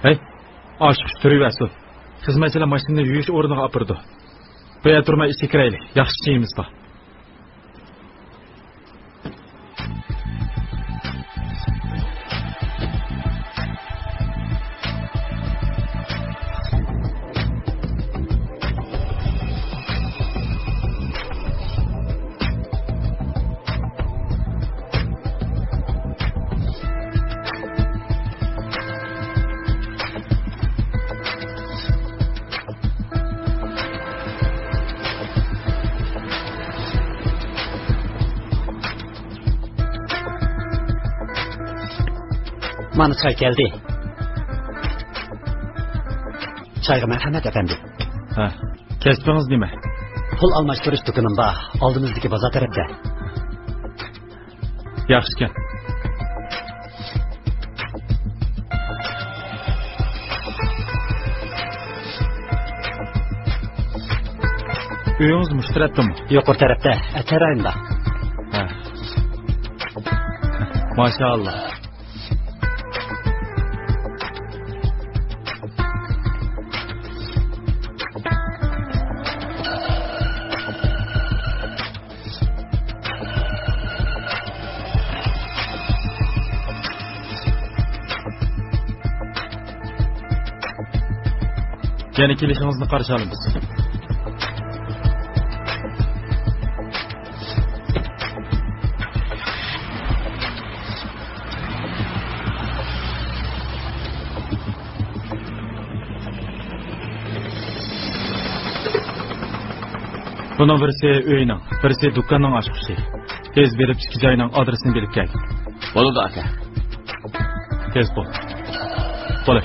Hey, oshib turaversin. Xizmatchilar mashinani yuvish o'rniga olib bordi. Bu yerda turmay ishga kiraylik. Yaxshi ishimiz bor. Mana çay geldi. Çayga merhamet efendi. Kasbingiz nima? Pul almashtirish dukanim bor. Oldimizdagi bozor tarafda. Yaxshi ekan. Uyingiz mushtarakdimi? Yuqori tarafda, atarayinda. Maşallah. Yana kelishingizni qarshi olamiz. Bunun birisi uyning, birisi dükkanning ochqichi. Tez berib ikki joyning adresini berib kel. Bo'ladi aka. Tez bo'l. Bo'l.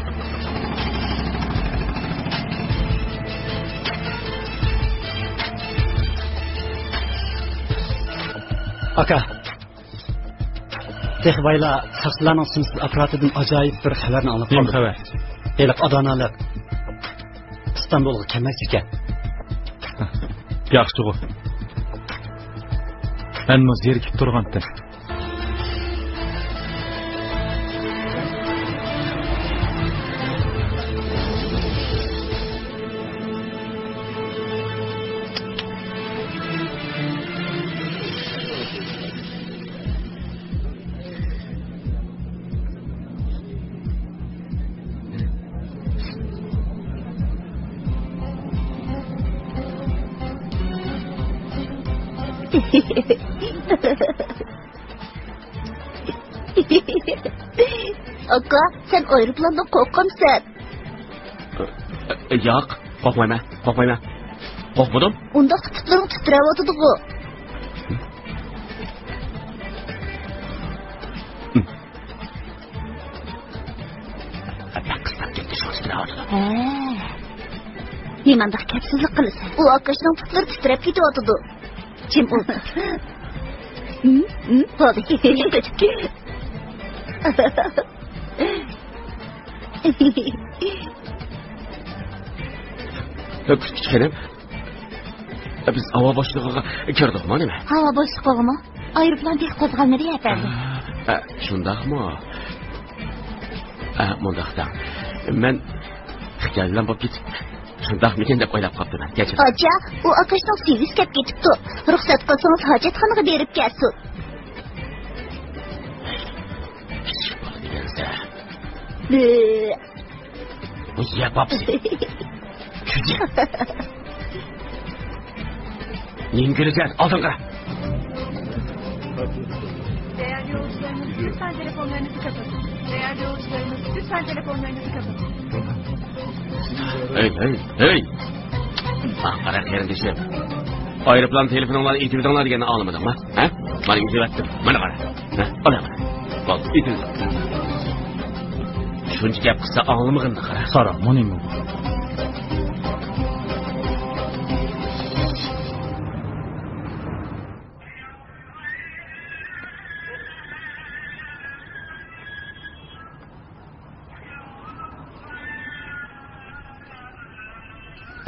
Aka. Texbayla saxsılarning simsiz aparatidan ajoyib bir xabarni olib qoldim. Nima xabar? Eliq adonalik İstanbulga kelmoqchi ekan. Yaxshi qo'y. Men zerikib turgandim. Aka, sen aeroplandan korkamsan. Yo'q, qo'rqmayman. Qo'rqmadim. Unda tutlarың titrab atыды bu. Немандaq kapsizlik qilsan. U akashning tutlari titrab ketyapti. Kim u? Hadi, ketib ket. Kichkina. Biz havo boshlig'iga kirdikmi nima? Havo boshlig'imi? Aeroplan tez qo'zg'almadi efendim. Shundaqmi? Mundaqda. Men xiyollan bo'lib ketib, shundaqmikin deb o'ylab qoldim. Kechir. Acha, u akashning servis kelib ketibdi. Ruxsat qilsangiz hojatxonaga berib kelsin. Ya babsi. Küçük. İngilizce aldın kara. Değerli yolcularımız lütfen telefonlarınızı kapatın. Değerli yolcularımız lütfen telefonlarınızı kapatın. Hey. Kara kardeşim. Aeroplan telefonlarla itirdinler diye anlamadım mı? Ha? Bana yüzü ettim. Bana kara. Ha? Bana. Bak itirdim. Shuncha gap qilsa onglimig'ini qara. Sara, mo'ning.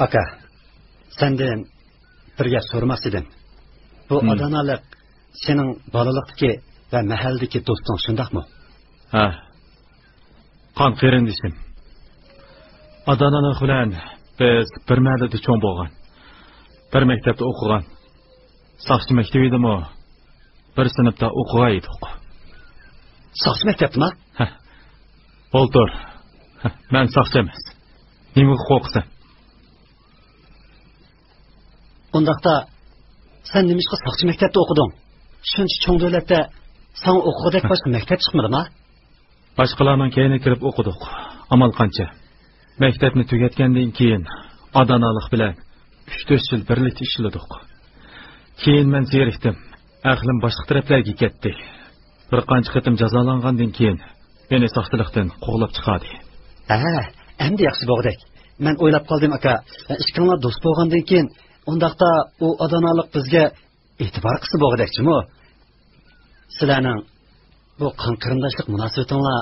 Aka, senden bir gap so'ramoqchi edim. Bu adanalik sening bolalikdagi va mahalladagi do'sting shundaqmi? Ha. Qon qarindishim. Adanalik bilan biz bir mahallada cho'ng bo'lgan. Bir maktabda o'qigan. Soqchi maktabi edimi? Bir sinfda o'qigan edik. Soqchi maktabmi? Ha. O'ltir. Men soqchi emas. Nima qo'rqsan? Undaqda sen nimishqa soqchi maktabda o'qiding? Shuncha cho'ng davlatda sen o'qigandek boshqa maktab chiqmadimi? Boshqalarning keyini kirib o'qidik. Amal qancha. Maktabni tugatgandan keyin adanalik bilan 3-4 yil birlikda ishladik. Keyin men zerikdim. Aqlim boshqa taraflarga ketdi. Bir qancha qitim jazolangandan keyin meni soxtalikdan qo'g'lab chiqadi. Endi yaxshi bo'ldik. Men o'ylab qoldim aka, ishqinglar do'st bo'lgandan keyin undaqda u adanalik bizga e'tibor qilsa bo'lgandekmi? Sizlarning bu qon qarindoshlik munosabatinglar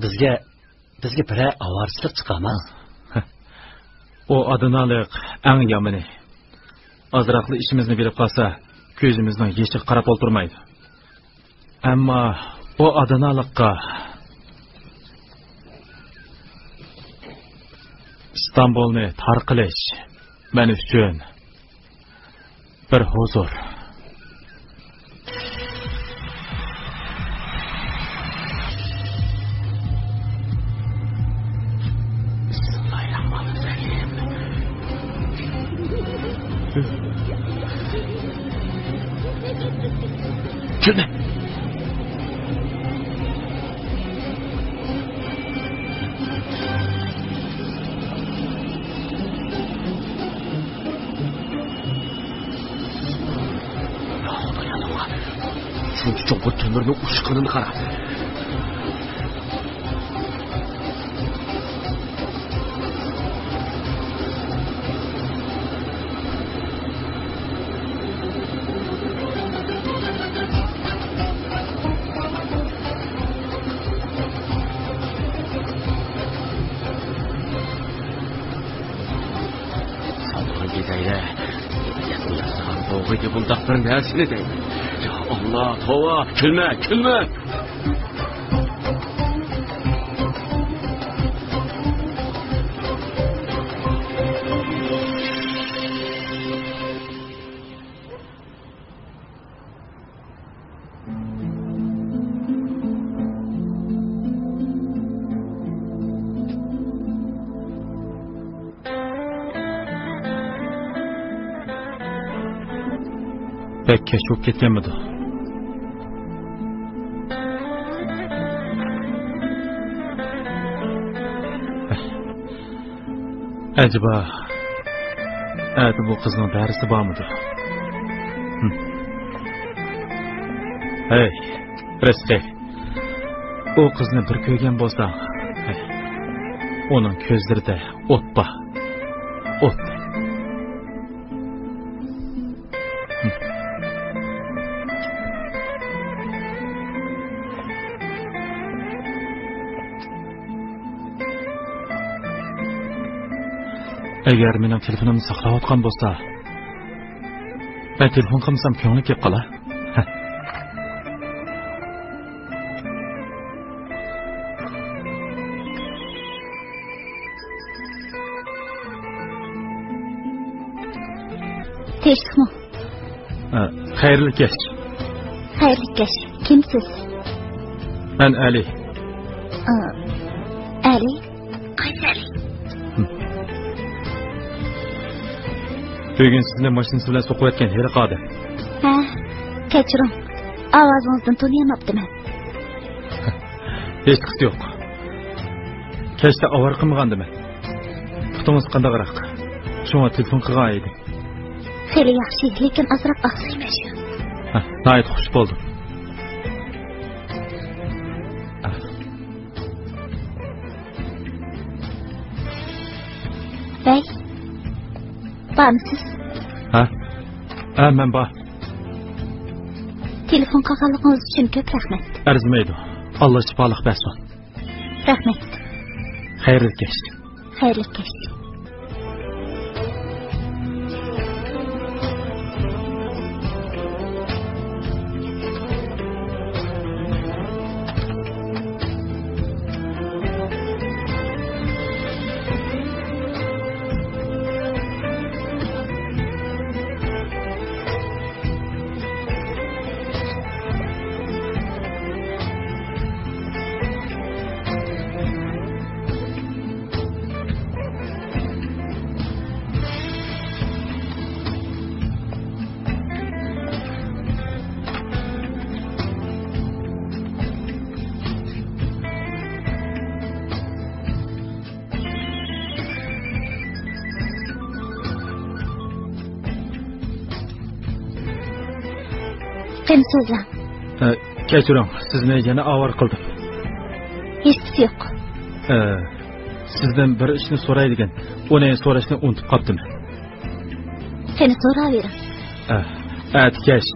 bizga bir avorchilik chiqamas. O adanalik eng yomoni. Azroqli ishimizni bilib qolsa, ko'zimizning yeshi qarab o'tirmaydi. Ammo o adanalikqa İstanbulni tarqilish men uchun bir huzur. Gülme. Şunca çok tömürünü uçkınını kara. Doğru bundaq bir nərsini deyil. Ya Allah, tova, külmə. Bek keç bo'lib ketganmidi? Acaba bu qizning darisi bormidi? Hey, Rizqi. O qizni bir ko'rgan bo'lsang, uning ko'zlarida o't bor. O't. Agar mening telefonimni saqlayotgan bo'lsa, men telefon qilsam ko'ngli kelib qolar. Teşkimi? Xayrli kech. Xayrli kech. Kimsiz? Ben Ali. Ali? Qaysi Ali? Bugün sizinle maşinisi bilen sokup etken heri qadı. Ha, kechiring. Ovozingizdan tanıyamaptım ben. Hech qisi yo'q. Kechda avar qilmagandim men. Putingiz qandaqroq? Shunga telefon qilgan edim. Xeyli yaxshi, lekin azroq axsiyman shu. Ha, nayt xush bo'ldim. Bey, barmisiz? Ha, men bor. Telefon qilganligingiz uchun ko'p rahmat. Arzimaydi. Allah shifolik bersin. Rahmat. Xayrli kech. Xayrli kech. Kimsizlar? Kechiring, sizni yana avar qildim. Hech yo'q. Sizdan bir ishni so'raydigan, uni so'rashni unutib qoldim. Seni so'ravering. Atkash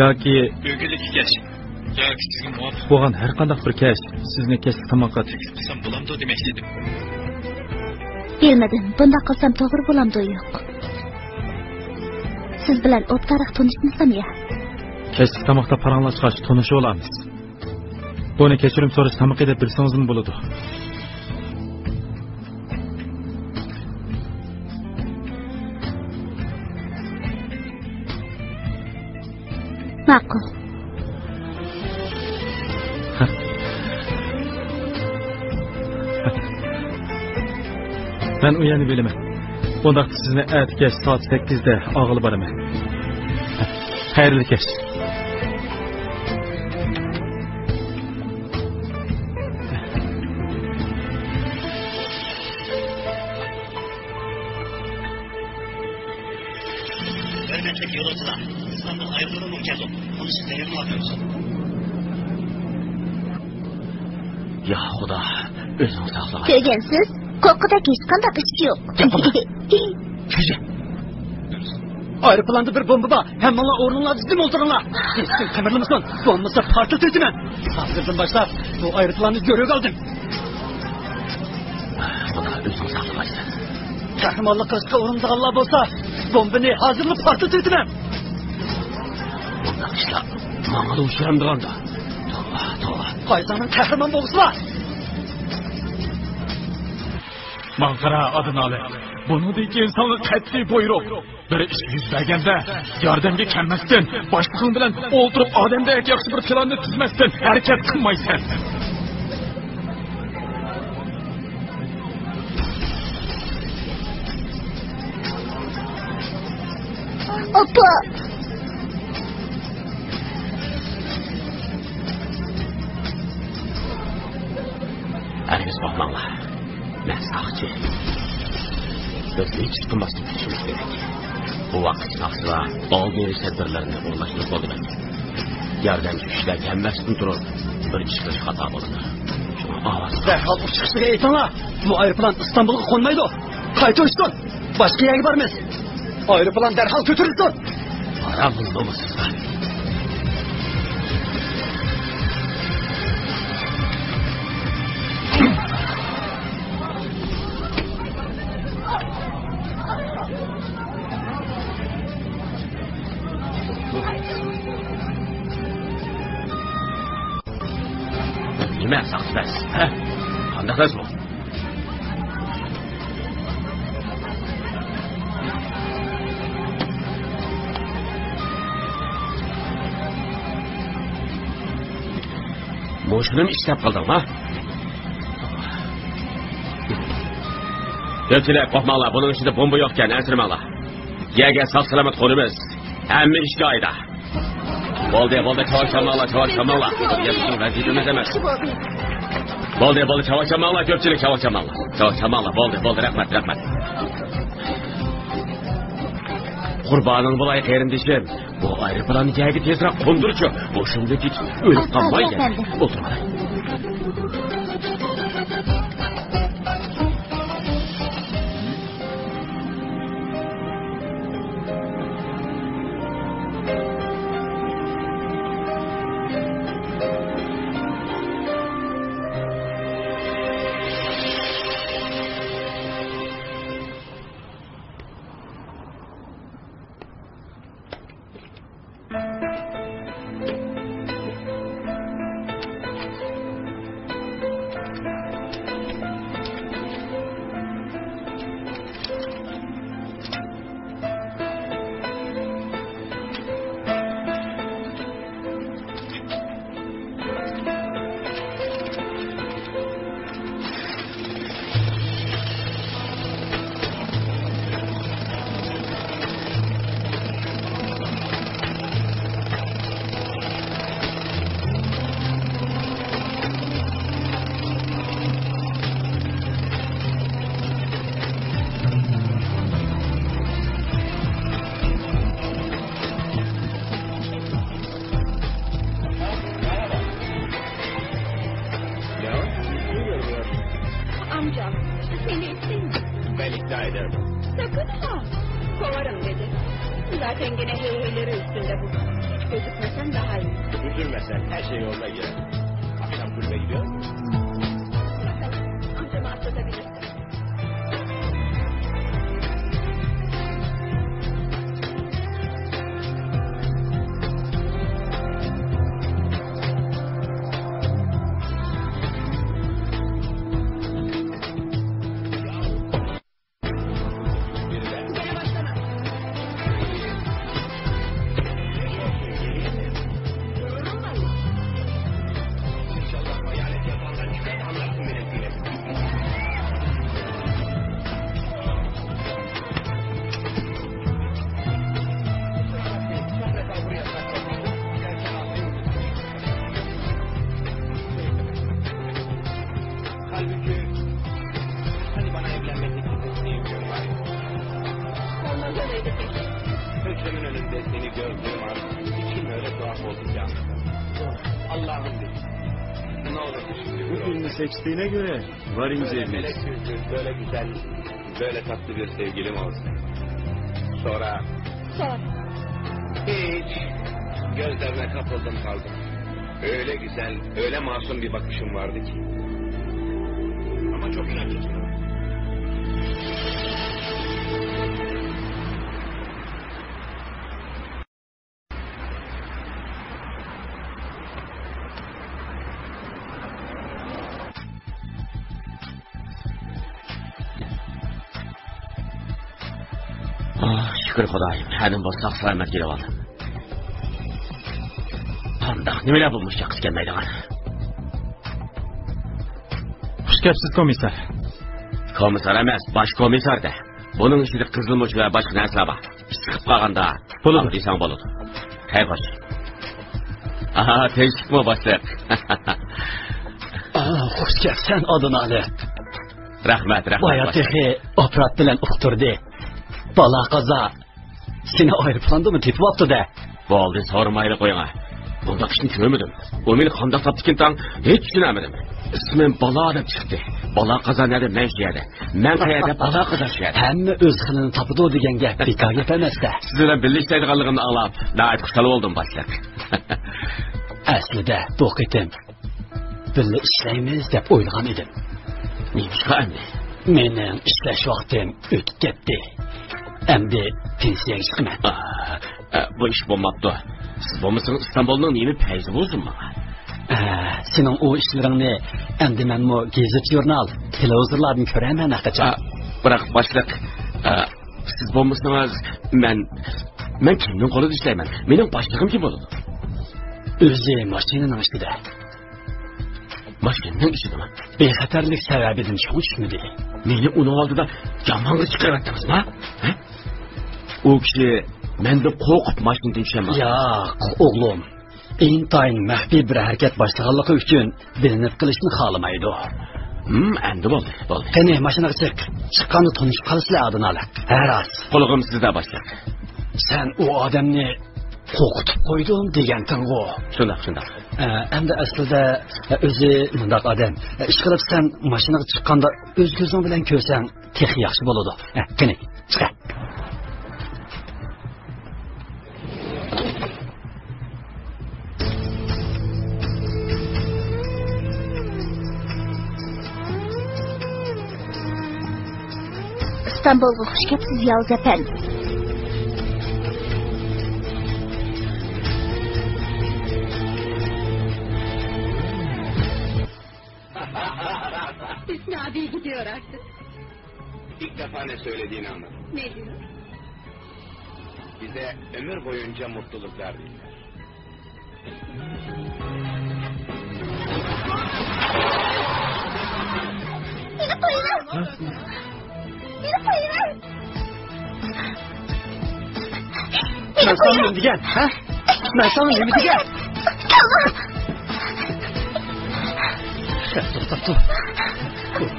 yoki o'gilik kash yoki sizga muvofiq bo'lgan har qanday bir kash sizni kechki tomoqqa taklif qilsam bo'lamdi demoqchi edim. Bilmadim, bunda qilsam to'g'ri bo'lamdi yo'q. Siz bilan o'tariq tanishmasam ya. Kechki tomoqda paranglashqach tanishib olamiz. Buni kechirim so'rash tomoq deb bilsangizmi bo'ladi. Ma'qul. Ben uyanıp bilemem. Ondaqda sizni atkash soat 8'de ağılı baraman. Xayrli kech. Hürmetli yolcular, İstanbul ayrılığına mümkün. Onu sizlere muhakkınız. Ya Xudo, o'zing saqla. Ko'rgansiz? Qo'rqida hech qanday ish yo'q. Köze. Aeroplanda bir bomba var. Hemen ornunla dizdim oturunla. Sen kamerlı mısın? Bombası patlatırsın ben. Hazırdan başlar. Bu aeroplanı görüyor kaldım. Xudo, o'zing saqlamaysan. Kahramanlık kızka orunda Allah olsa bombanı hazırlık patlatırsın ben. Bundan işler bana da uçurandıganda. To'g'ri. Qaysanın kahraman bo'lsa var. Manqara adını al. Bunudaki insanlık qat'iy buyruq. Bir ish yuz berganda yordamga kelmasdan, boshlig'ing bilan o'ltirib odamdek yaxshi bir planni tuzmasdan harakat qilmaysan. Opa. Sakçı. Biz hiç tutulmasın düşünmüş gerek. Bu vakit saksıla algı tedbirlerini uğurlaştırıp oldu ben. Yerden düşüşler gelmezsin durur. Bir çıkış hata bulunur. Şuna ağız. Derhal bu çıkışlığa eytana. Bu aeroplan İstanbul'a konmaydı. Kayıt uçtun. Başka yere varmaz. Aeroplan derhal götürürsün. Para bulmamışsızlar. Nima saqsiz? Ha? Qanday qilasiz bu? Boşunum ishlab qoldim, ha? Ko'pchilik qo'rqmanglar, buning ichida bomba yo'qkan, ansirmanglar. Yerga sog' salomat qo'limiz. Hamma ishga oyda. Bo'ldi, chavakchamanglar. Bizning vazifamiz emas. Bo'ldi, chavakchamanglar, ko'pchilik chavakchamanglar. Bo'ldi, rahmat. Qurboning bo'lay qarindishim. Bu aeroplanni yerga tezroq qo'ndirchi. Boshimda hech o'lib qolmaydi. O'tirmang. Amcam, seni istemiyor. Ben ikna ederim. Sakın ha. Kovarım dedi. Zaten gene heyheyleri üstünde bu. Hiç gözükmesen daha iyi. Üzülmesen her şey yoluna girer. Akşam kulübe gidiyor musun? Bakalım, amcamı atlatabilirsin. Gözümün önünde seni gördüğüm an içim öyle tuhaf oldu ya. Allah'ım dedim. Ne olur şimdi Bu filmi seçtiğine göre var imzemiz. Böyle güzel, böyle güzel, böyle tatlı bir sevgilim olsun. Sonra hiç gözlerine kapıldım kaldım. Öyle güzel, öyle masum bir bakışım vardı ki. Ama çok inatçısın. Şükür Xudoyim, hadim bu sog' salomat kelib oldim. Qandoq nimalar bulmuş chiqish kelmaydigan. Xush kelibsiz komissar. Komissar emas, bosh komissarda. Buning ichida qizilmush va boshqa narsalar bor. Chiqib qolganda bo'ladi desang bo'ladi. Haybosh. Aha, tinchlikmi boshliq? Xush kelibsan Odin Ali. Rahmat. Bayatı operat bilen uqturdi. Bala qaza. Seni aeroplandı mı tepip attı da. Bo'ldi, sormayli qo'ying. Bunda ishni ko'rmadim. U meni qanday topdikin hech tushunamadim. İsmim Bala deb chiqdi. Bala qaza nari men shiyadi. Men qayerda Bala qaza shiyadi. Hamma o'z xilini topdi degan gap bekor gap emas-da. Siz bilan birlashadiganligimni anglab, nahayat xursand bo'ldim boshliq. Aslida bu qitim birga ishlaymiz deb o'ylagan edim. Nima endi? Mening ishlash vaqtim o'tib ketdi. Endi pensiyaga chiqaman. Bu ish bo'lmabdi. Siz bo'lmasangiz Istanbulning nima payzi bo'lsinmi? Sening o ishlaringni endi men mo gazet jurnal, televizorlardan ko'raman haqacha. Biroq boshliq, siz bo'lmasangiz men kimning qo'lida ishlayman? Mening boshlig'im kim bo'ladi? O'zi mashinaning ishida. Mashinaning ishidami? Bexatarlik sababidan tushunmadi. Meni uning oldida yomonga chiqaryapsizmi? O kishi menda qo'rqib mashinadan tushaman. Yo'q, o'g'lim. Intayin maxfiy bir harakat boshlaganligi uchun bilinib qilishni xohlamaydi. Endi bo'ldi. Qani mashinaga chiq. Chiqqanda tanishib qolasizlar adanalar. Haras. Qo'lig'im sizda boshliq. Sen o odamni qo'rqitib qo'ydim degan-ku. Shundoq. Endi aslida o'zi bundoq odam. Ish qilib sen mashinaga chiqqanda o'z ko'zing bilan ko'rsang, tex yaxshi bo'ladi. Qani, chiq. İstanbul'ga hoş geldiniz Yavuz Efendi. Hüsnü abi gidiyor artık. İlk defa ne söylediğini anladım. Ne diyor? Bize ömür boyunca mutluluklar diler. Beni koyun. Beni koyun. Ben sana ne diyeceğim? Ben sana ne diyeceğim? Dur.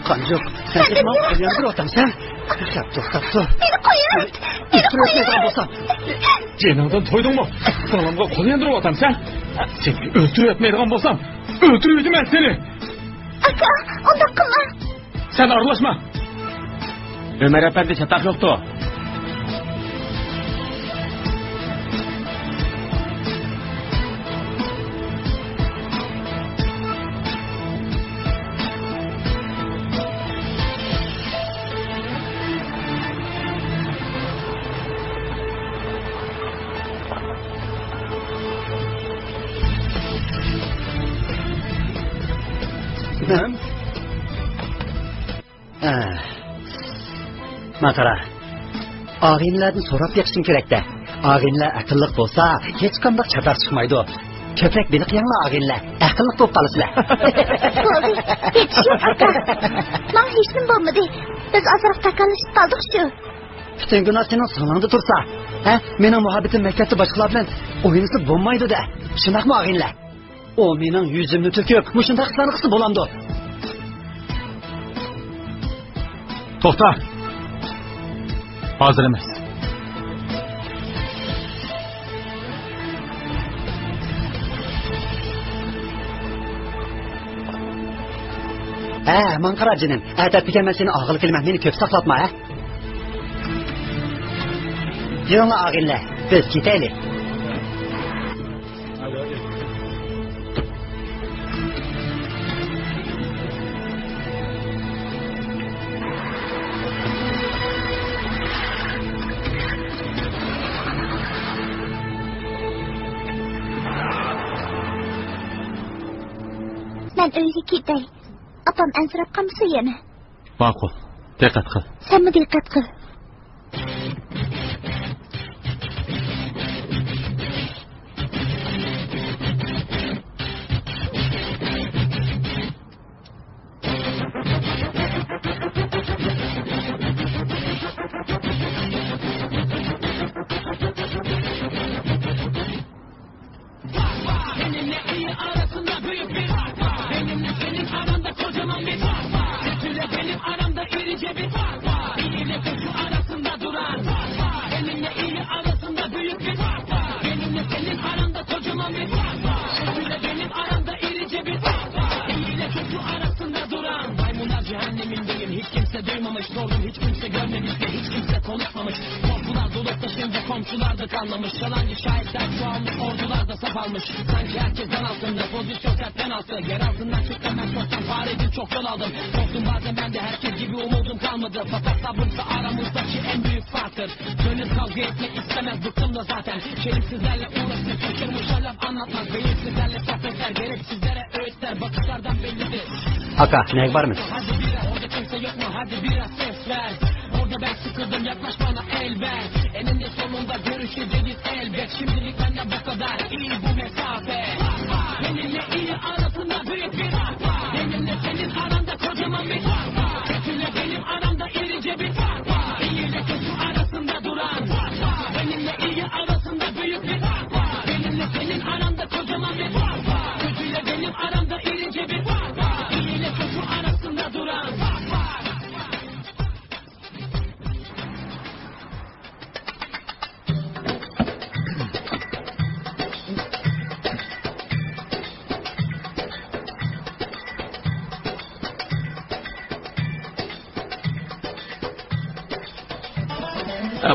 Kancık, sen de ne yapıyorsun ortam sen? Dur. Beni koyun. Cenazdan toydun mu? Salamga qo'l yendirib otam sen. Seni o'ltirib etmaydigan bo'lsam, o'ltirib men seni. Aka, onda qilma. Sen aralashma. Ömer Efendi çatak yoktu. Makara. Ağinlerden sorap yakışın kerekte. Ağinler akıllık olsa hiç kandak çatak çıkmaydı. Köpek beni kıyanla ağinler. Akıllık bulup kalısılar. Oldu. Hiç yok aka. Bana hiç mi bulmadı? Biz azırıp takalışıp kaldık şu. Bütün günah senin sananda dursa. Benim muhabbetim mektepte başkalar bilen oyunuzu bulmaydı da. Şundak mı ağinler? O benim yüzümünü töküp muşundak sanıksı bulamdı. To'xta. Hozir emas. Manqaracının. Aytadigan men seni og'il kelman, meni ko'p saqlatma, Yığınla ağinlar, biz ketaylik. Ben öyle gidey. Apam ensirap kalmışsa yeme. Ma'qul. Diqqat qil. Sen mi dikkat kıl? Benimle iyi arasında büyük bir fark var. Benimle senin aranda kocaman bir fark var. Kötüyle benim aramda hiç kimse duymamış. Sordum hiç kimse görmemiş ve hiç kimse konuşmamış. Korkular dolup taşınca komşular da kanlamış. Yalancı şahitler çoğalmış, ordular da saf almış. Sanki herkesten altında, pozisyon sertten altı. Yer altından çıktım ben çoktan, faredim çok yol aldım. Korktum bazen ben de herkes gibi, umudum kalmadı. Fakat sabrımsa aramızdaki en büyük farktır. Gönül kavga etmek istemez, bıktım da zaten. Şerifsizlerle uğraşır, şaşırmış laf anlatmaz. Beyinsizlerle sohbetler, gereksizlere öğütler. Bakışlardan bellidir. Aka, ne var mı? Hadi biraz, orada kimse yok mu? Hadi biraz ses ver. Orada ben sıkıldım, yaklaş bana el ver. Eninde sonunda görüşeceğiz elbet. Şimdilik benden bu kadar, iyi bu mesafe. Benimle iyi arasında büyük bir fark var. Benimle senin aranda kocaman bir fark var. Kötüyle benim aramda irice bir fark var. İyi ile kötü arasında duran fark var. Benimle iyi arasında büyük bir fark var. Benimle senin aranda kocaman bir fark var. Kötüyle benim aramda irice bir fark var. İyi ile kötü arasında duran fark var.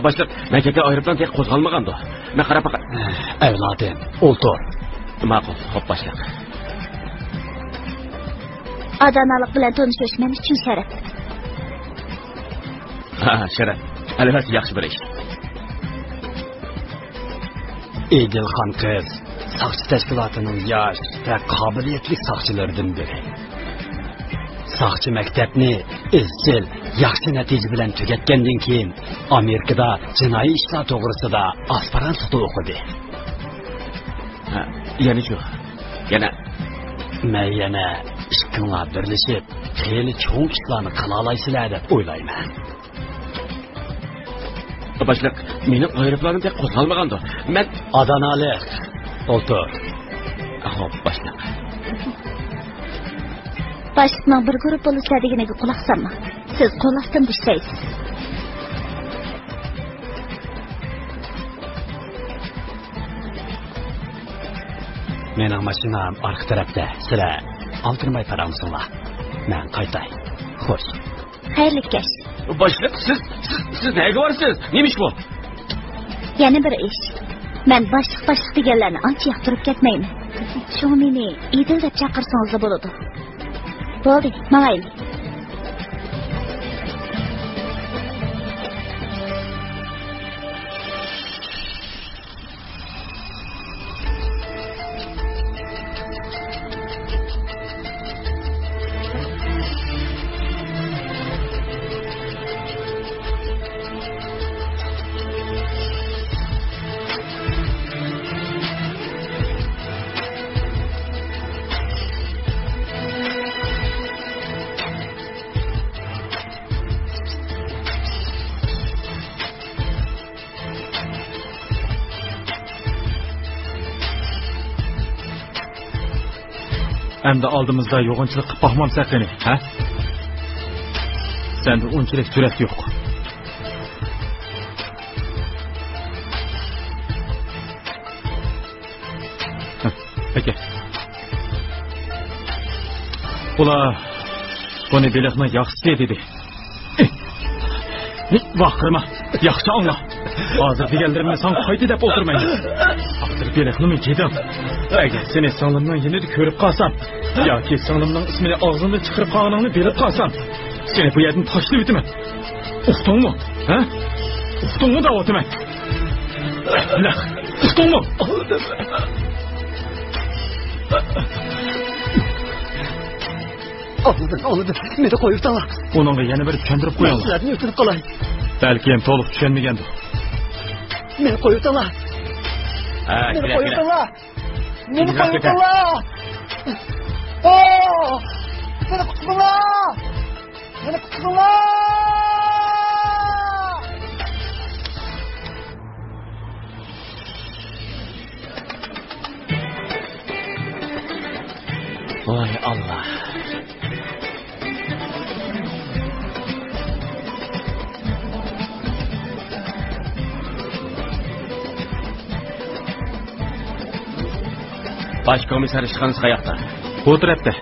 Başlıq, məkəkə ayrıpdan tek qo'zg'almagandı. Men qarab baqa. Evladım, o'ltir. Ma'qul, xo'p başlıq. Adanalik bilan tanishish men uchun sharaf. Ha, sharaf. Albatta yaxshi bir ish. Edilxon qiz soqchi tashkilotining yosh va qobiliyatli soqchilaridan biri. Soqchi maktabni izchil, yaxshi natija bilan tugatgandan keyin Amerikada jinoiy ishlar to'g'risida aspirantlikda o'qidi. Ha, yana shu. Yana ishqinglar birlashib, xeyli cho'ng ishlarni qila olasizlar deb o'ylayman. Başlıq, meni ayrıplarim tek qo'zg'almagandı. Men Adanalik. O'ltir. Xo'p, başlıq. Başliqning bir guruh bo'lishlar deganiga quloq solma. Siz qo'llasdan ishlaysiz. Mening mashinam orqa tarafda. Sizlar oltirmay qaramsizlar. Men qaytay. Xo'sh. Xayrli kesh. Başlıq, siz nega borsiz? Nemish bu? Yana bir ish. Men boshliq deganlarni ancha yoqtirib ketmayman. Shu meni Idil deb chaqirsangiz bo'ladi. Bo'ldi, mayli. Hem de aldığımızda yoğunçılık qilib bakmamsak seni, ha? Sende unchalik cüret yok. Peki. Ula, bunu belirtme yaxşı dedi. Bakırma, yaxşı anla. Hazır diğerlerimle sen kaydı dep oturmayın. Hazır belirtme kedim. Eğer seni sanlımdan yine de körüp kalsam, ya ki sanlımdan ismini ağzını çıkırıp kanalını belip kalsam, seni bu yerden taşlı bitimem. Uktun mu? Ha? Uktun mu da otumem? Lah, uktun mu? Anladım. Meni qo'yib tala. Onunla yana bir tushuntirib qo'yalım. Sizlarni o'tirib qolay. Belki hem to'liq tushunmagandir. Meni qo'yib tala. Meni qo'yib tala. Meni qo'yib tala. Meni qutqila. Meni qutqila. Voy Allah. Başkomisar ishxonasi qayerda? Bu tarafda.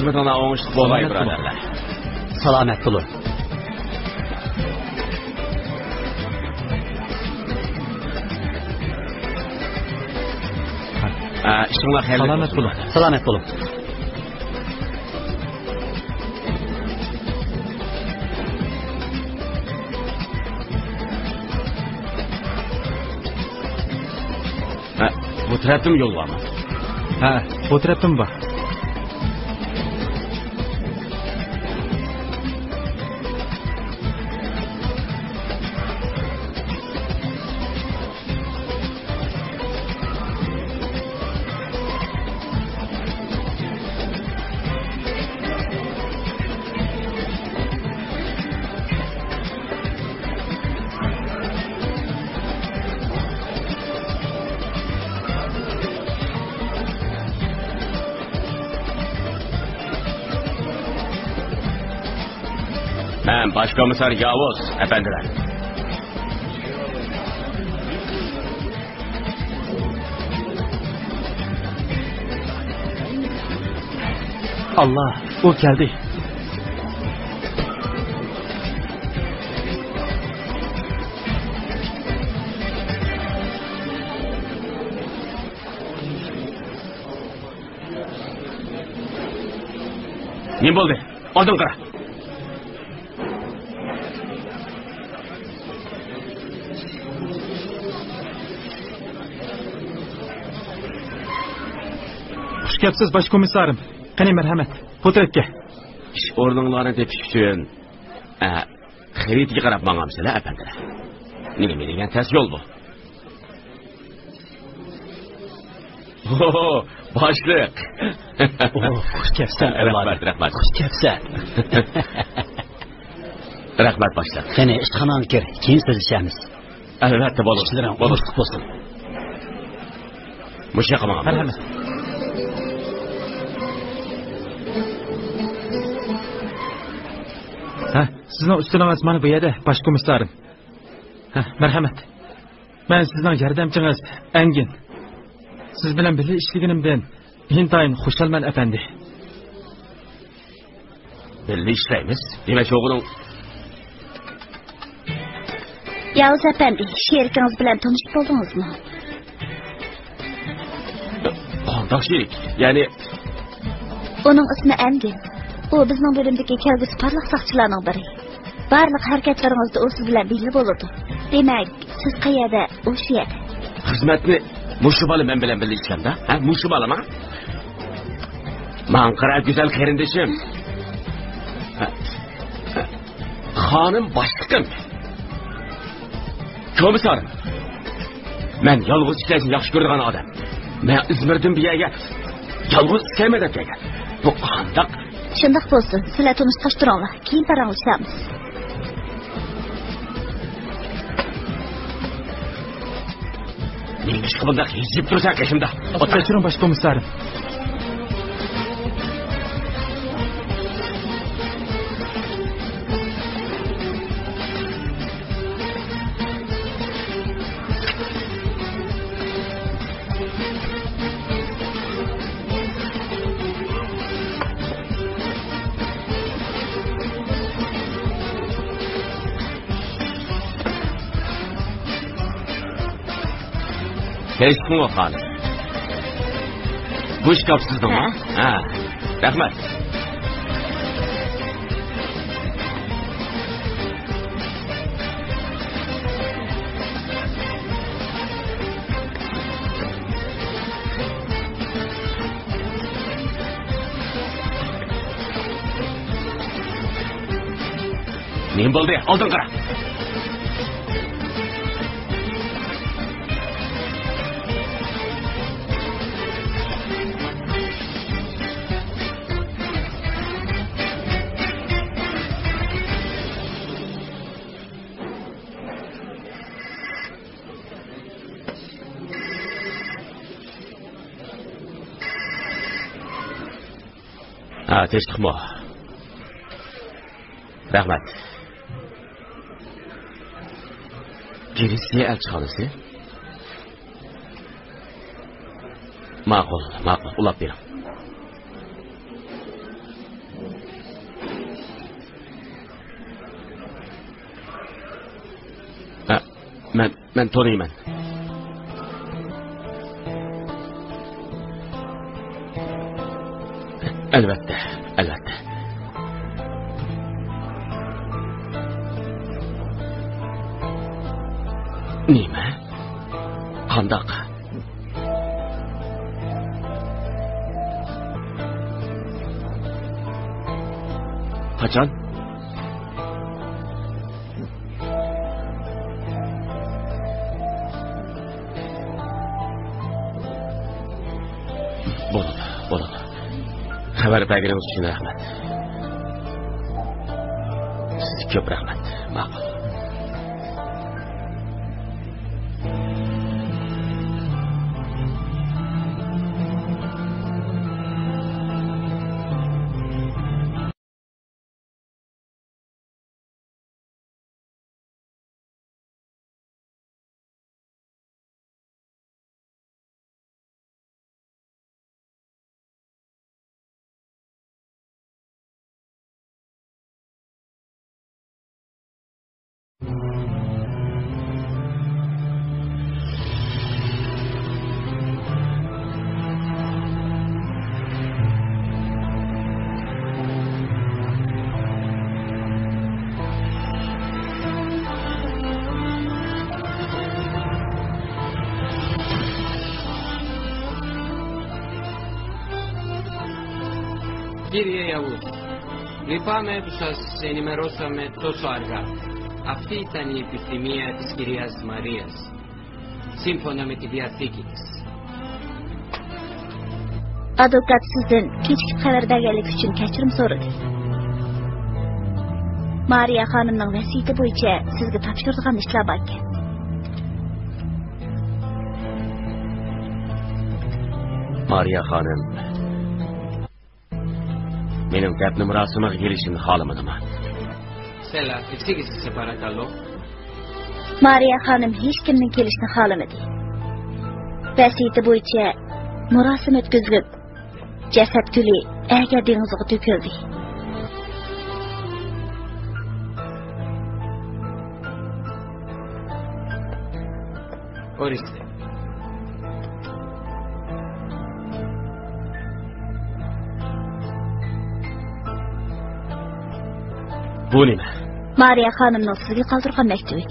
xizmatına oңushliq bo'lay birodarlar. Salomat bo'lin. İşinlar xeyirli Salomat bo'lin. Salomat bo'lin. Bu tarafdan yol var mı? Ha, bu tarafdan bak. Ben Başkomiser Yavuz, efendiler. Allah, o geldi. Ne oldu? Odun kıra. Hoş geldiniz başkomiserim. Qani merhamet. Potretke. İş ornunlarını tepiş üçün xeritiga qarab mağamsizlar, efendiler. Nime degan ters yol bu? Oho, başlık. Hoş kelibsan. Rahmat. Hoş kelibsan. Rahmat başlık. Qani ishxonani kir, keyin so'zlashamiz. Albatta bo'ladi. Ishlaring uzoq bo'lsin. Mushaqa mağam. Merhamet. Ha, sizning ustunangiz mana bu yerda, başkomiserim. Ha, merhamet. Men sizning yordamchingiz Engin. Siz bilan birga ishlaganimdan intayin xursandman, efendi. Birga ishlaymiz. Demak, o'g'lim Yavuz efendi, sherikingiz bilan tanishib bo'ldingizmi? Qandoq sherik? Ya'ni Uning ismi Engin. U bizning bo'limdagi kelgusi parlaq soqchilarning biri. Barliq harakatlaringizda u siz bilan birga bo'ladi. Demak, siz qayerda? O'sha yerda. Xizmatni mushu bola men bilan birga ishlamda. Ha, mushu bolama? Men qara go'zal qarindishim. Xonim boshliqim. Komisarim. Men yolg'iz ishlashni yaxshi ko'rgan odam. Men Izmirdan bu yerga yolg'iz ishlamayman degan. Bu qandoq? Shundoq bo'lsin, sizlar tanishtirishtiringlar. Keyin paranglashamiz. Neymiş ki bunda hizip duracak yaşımda. Oturun başkomiserim. Keşkin o hanım. Bu iş kapsızdı mı? Ha. Rahmet. Neyim buldu? Aldın kara. Ha, teşekkür mu? Rahmet. Gerisi elçixonasi. Ma'qul, ulab bering. Men tanıyman. Albatta. Nima? Qandoq? Qachon? Bo'ladi. Xabar berganingiz uchun rahmat. Sizga ko'p rahmat. Ma'qul. Κύριε Ιαού, λυπάμαι που σας ενημερώσαμε τόσο αργά. Αυτή ήταν η επιθυμία της κυρίας Μαρίας, σύμφωνα με τη διαθήκη της. Advokat sizden kechikib xabar berganlik uchun kechirim so'radi. Mariya xonimning vasiyati bo'yicha sizga topshirgan ishlar bor ekan. Mariya xonim, mening gapni murosamaga kelishimni xohlamadimi? Sela, εξήγησε παρακαλώ. Mariya xonim hech kimning kelishini xohlamadi. Vasiyati bo'yicha murosim o'tkazilib, jasad guli Aga dengiziga to'kildi. Oríste. Bu nima? Mariya xonimning sizga qoldirgan maktubi.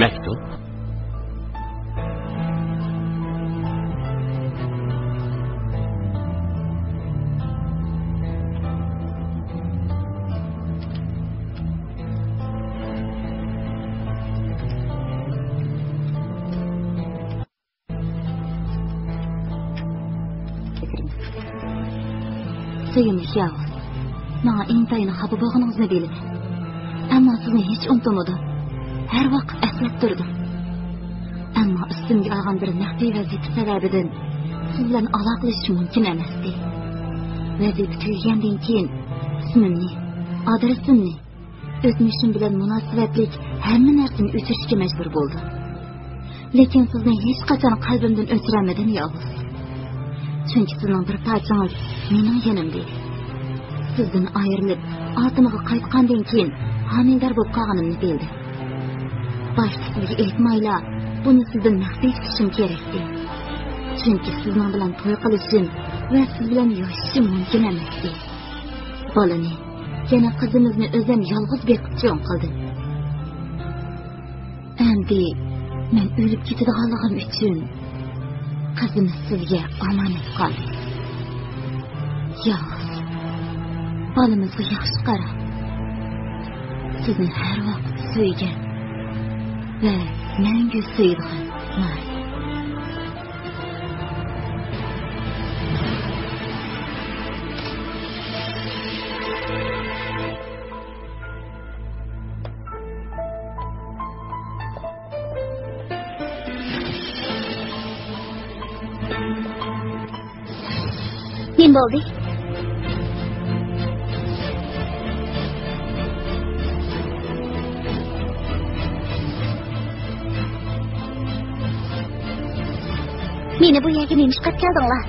Maktub? Sevimli Yavuz, bana intayını xafa bo'lganingizni bilaman. Ammo sizni hech unutmadim. Har vaqt eslab turdim. Ammo ustimga olgan bir maxfiy vazifa sababidan siz bilan aloqalash mumkin emasdi. Vazifa tugagandan keyin ismimni, adresimni, o'tmishim bilan munosabatlik hamma narsani o'chirishga majbur bo'ldim. Lekin sizni hech qachon qalbimdan o'chiramadim, Yavuz. Chunki sizning bir parchangiz mening yonimda. Sizdan ayrilib, ortimga qaytgandan keyin homildor bo'lib qolganimni bildim. Boshqa sizga aytmayla, buni sizdan maxfiy tutishim kerakdi. Chunki sizning bilan to'y qilishim va siz bilan yashashim mumkin emasdi. Bolani, yana qizimizni o'zim yolg'iz bekib jon qildim. Endi men o'lib ketadiganligim uchun qizimiz sizga omonat qoldi. Yavuz, bolamizga yaxshi qarang. Sizni har vaqt suygan ve mangu suydigan Mariya. Ne bo'ldi? Meni bu yerga nima chiqarib keldinglar?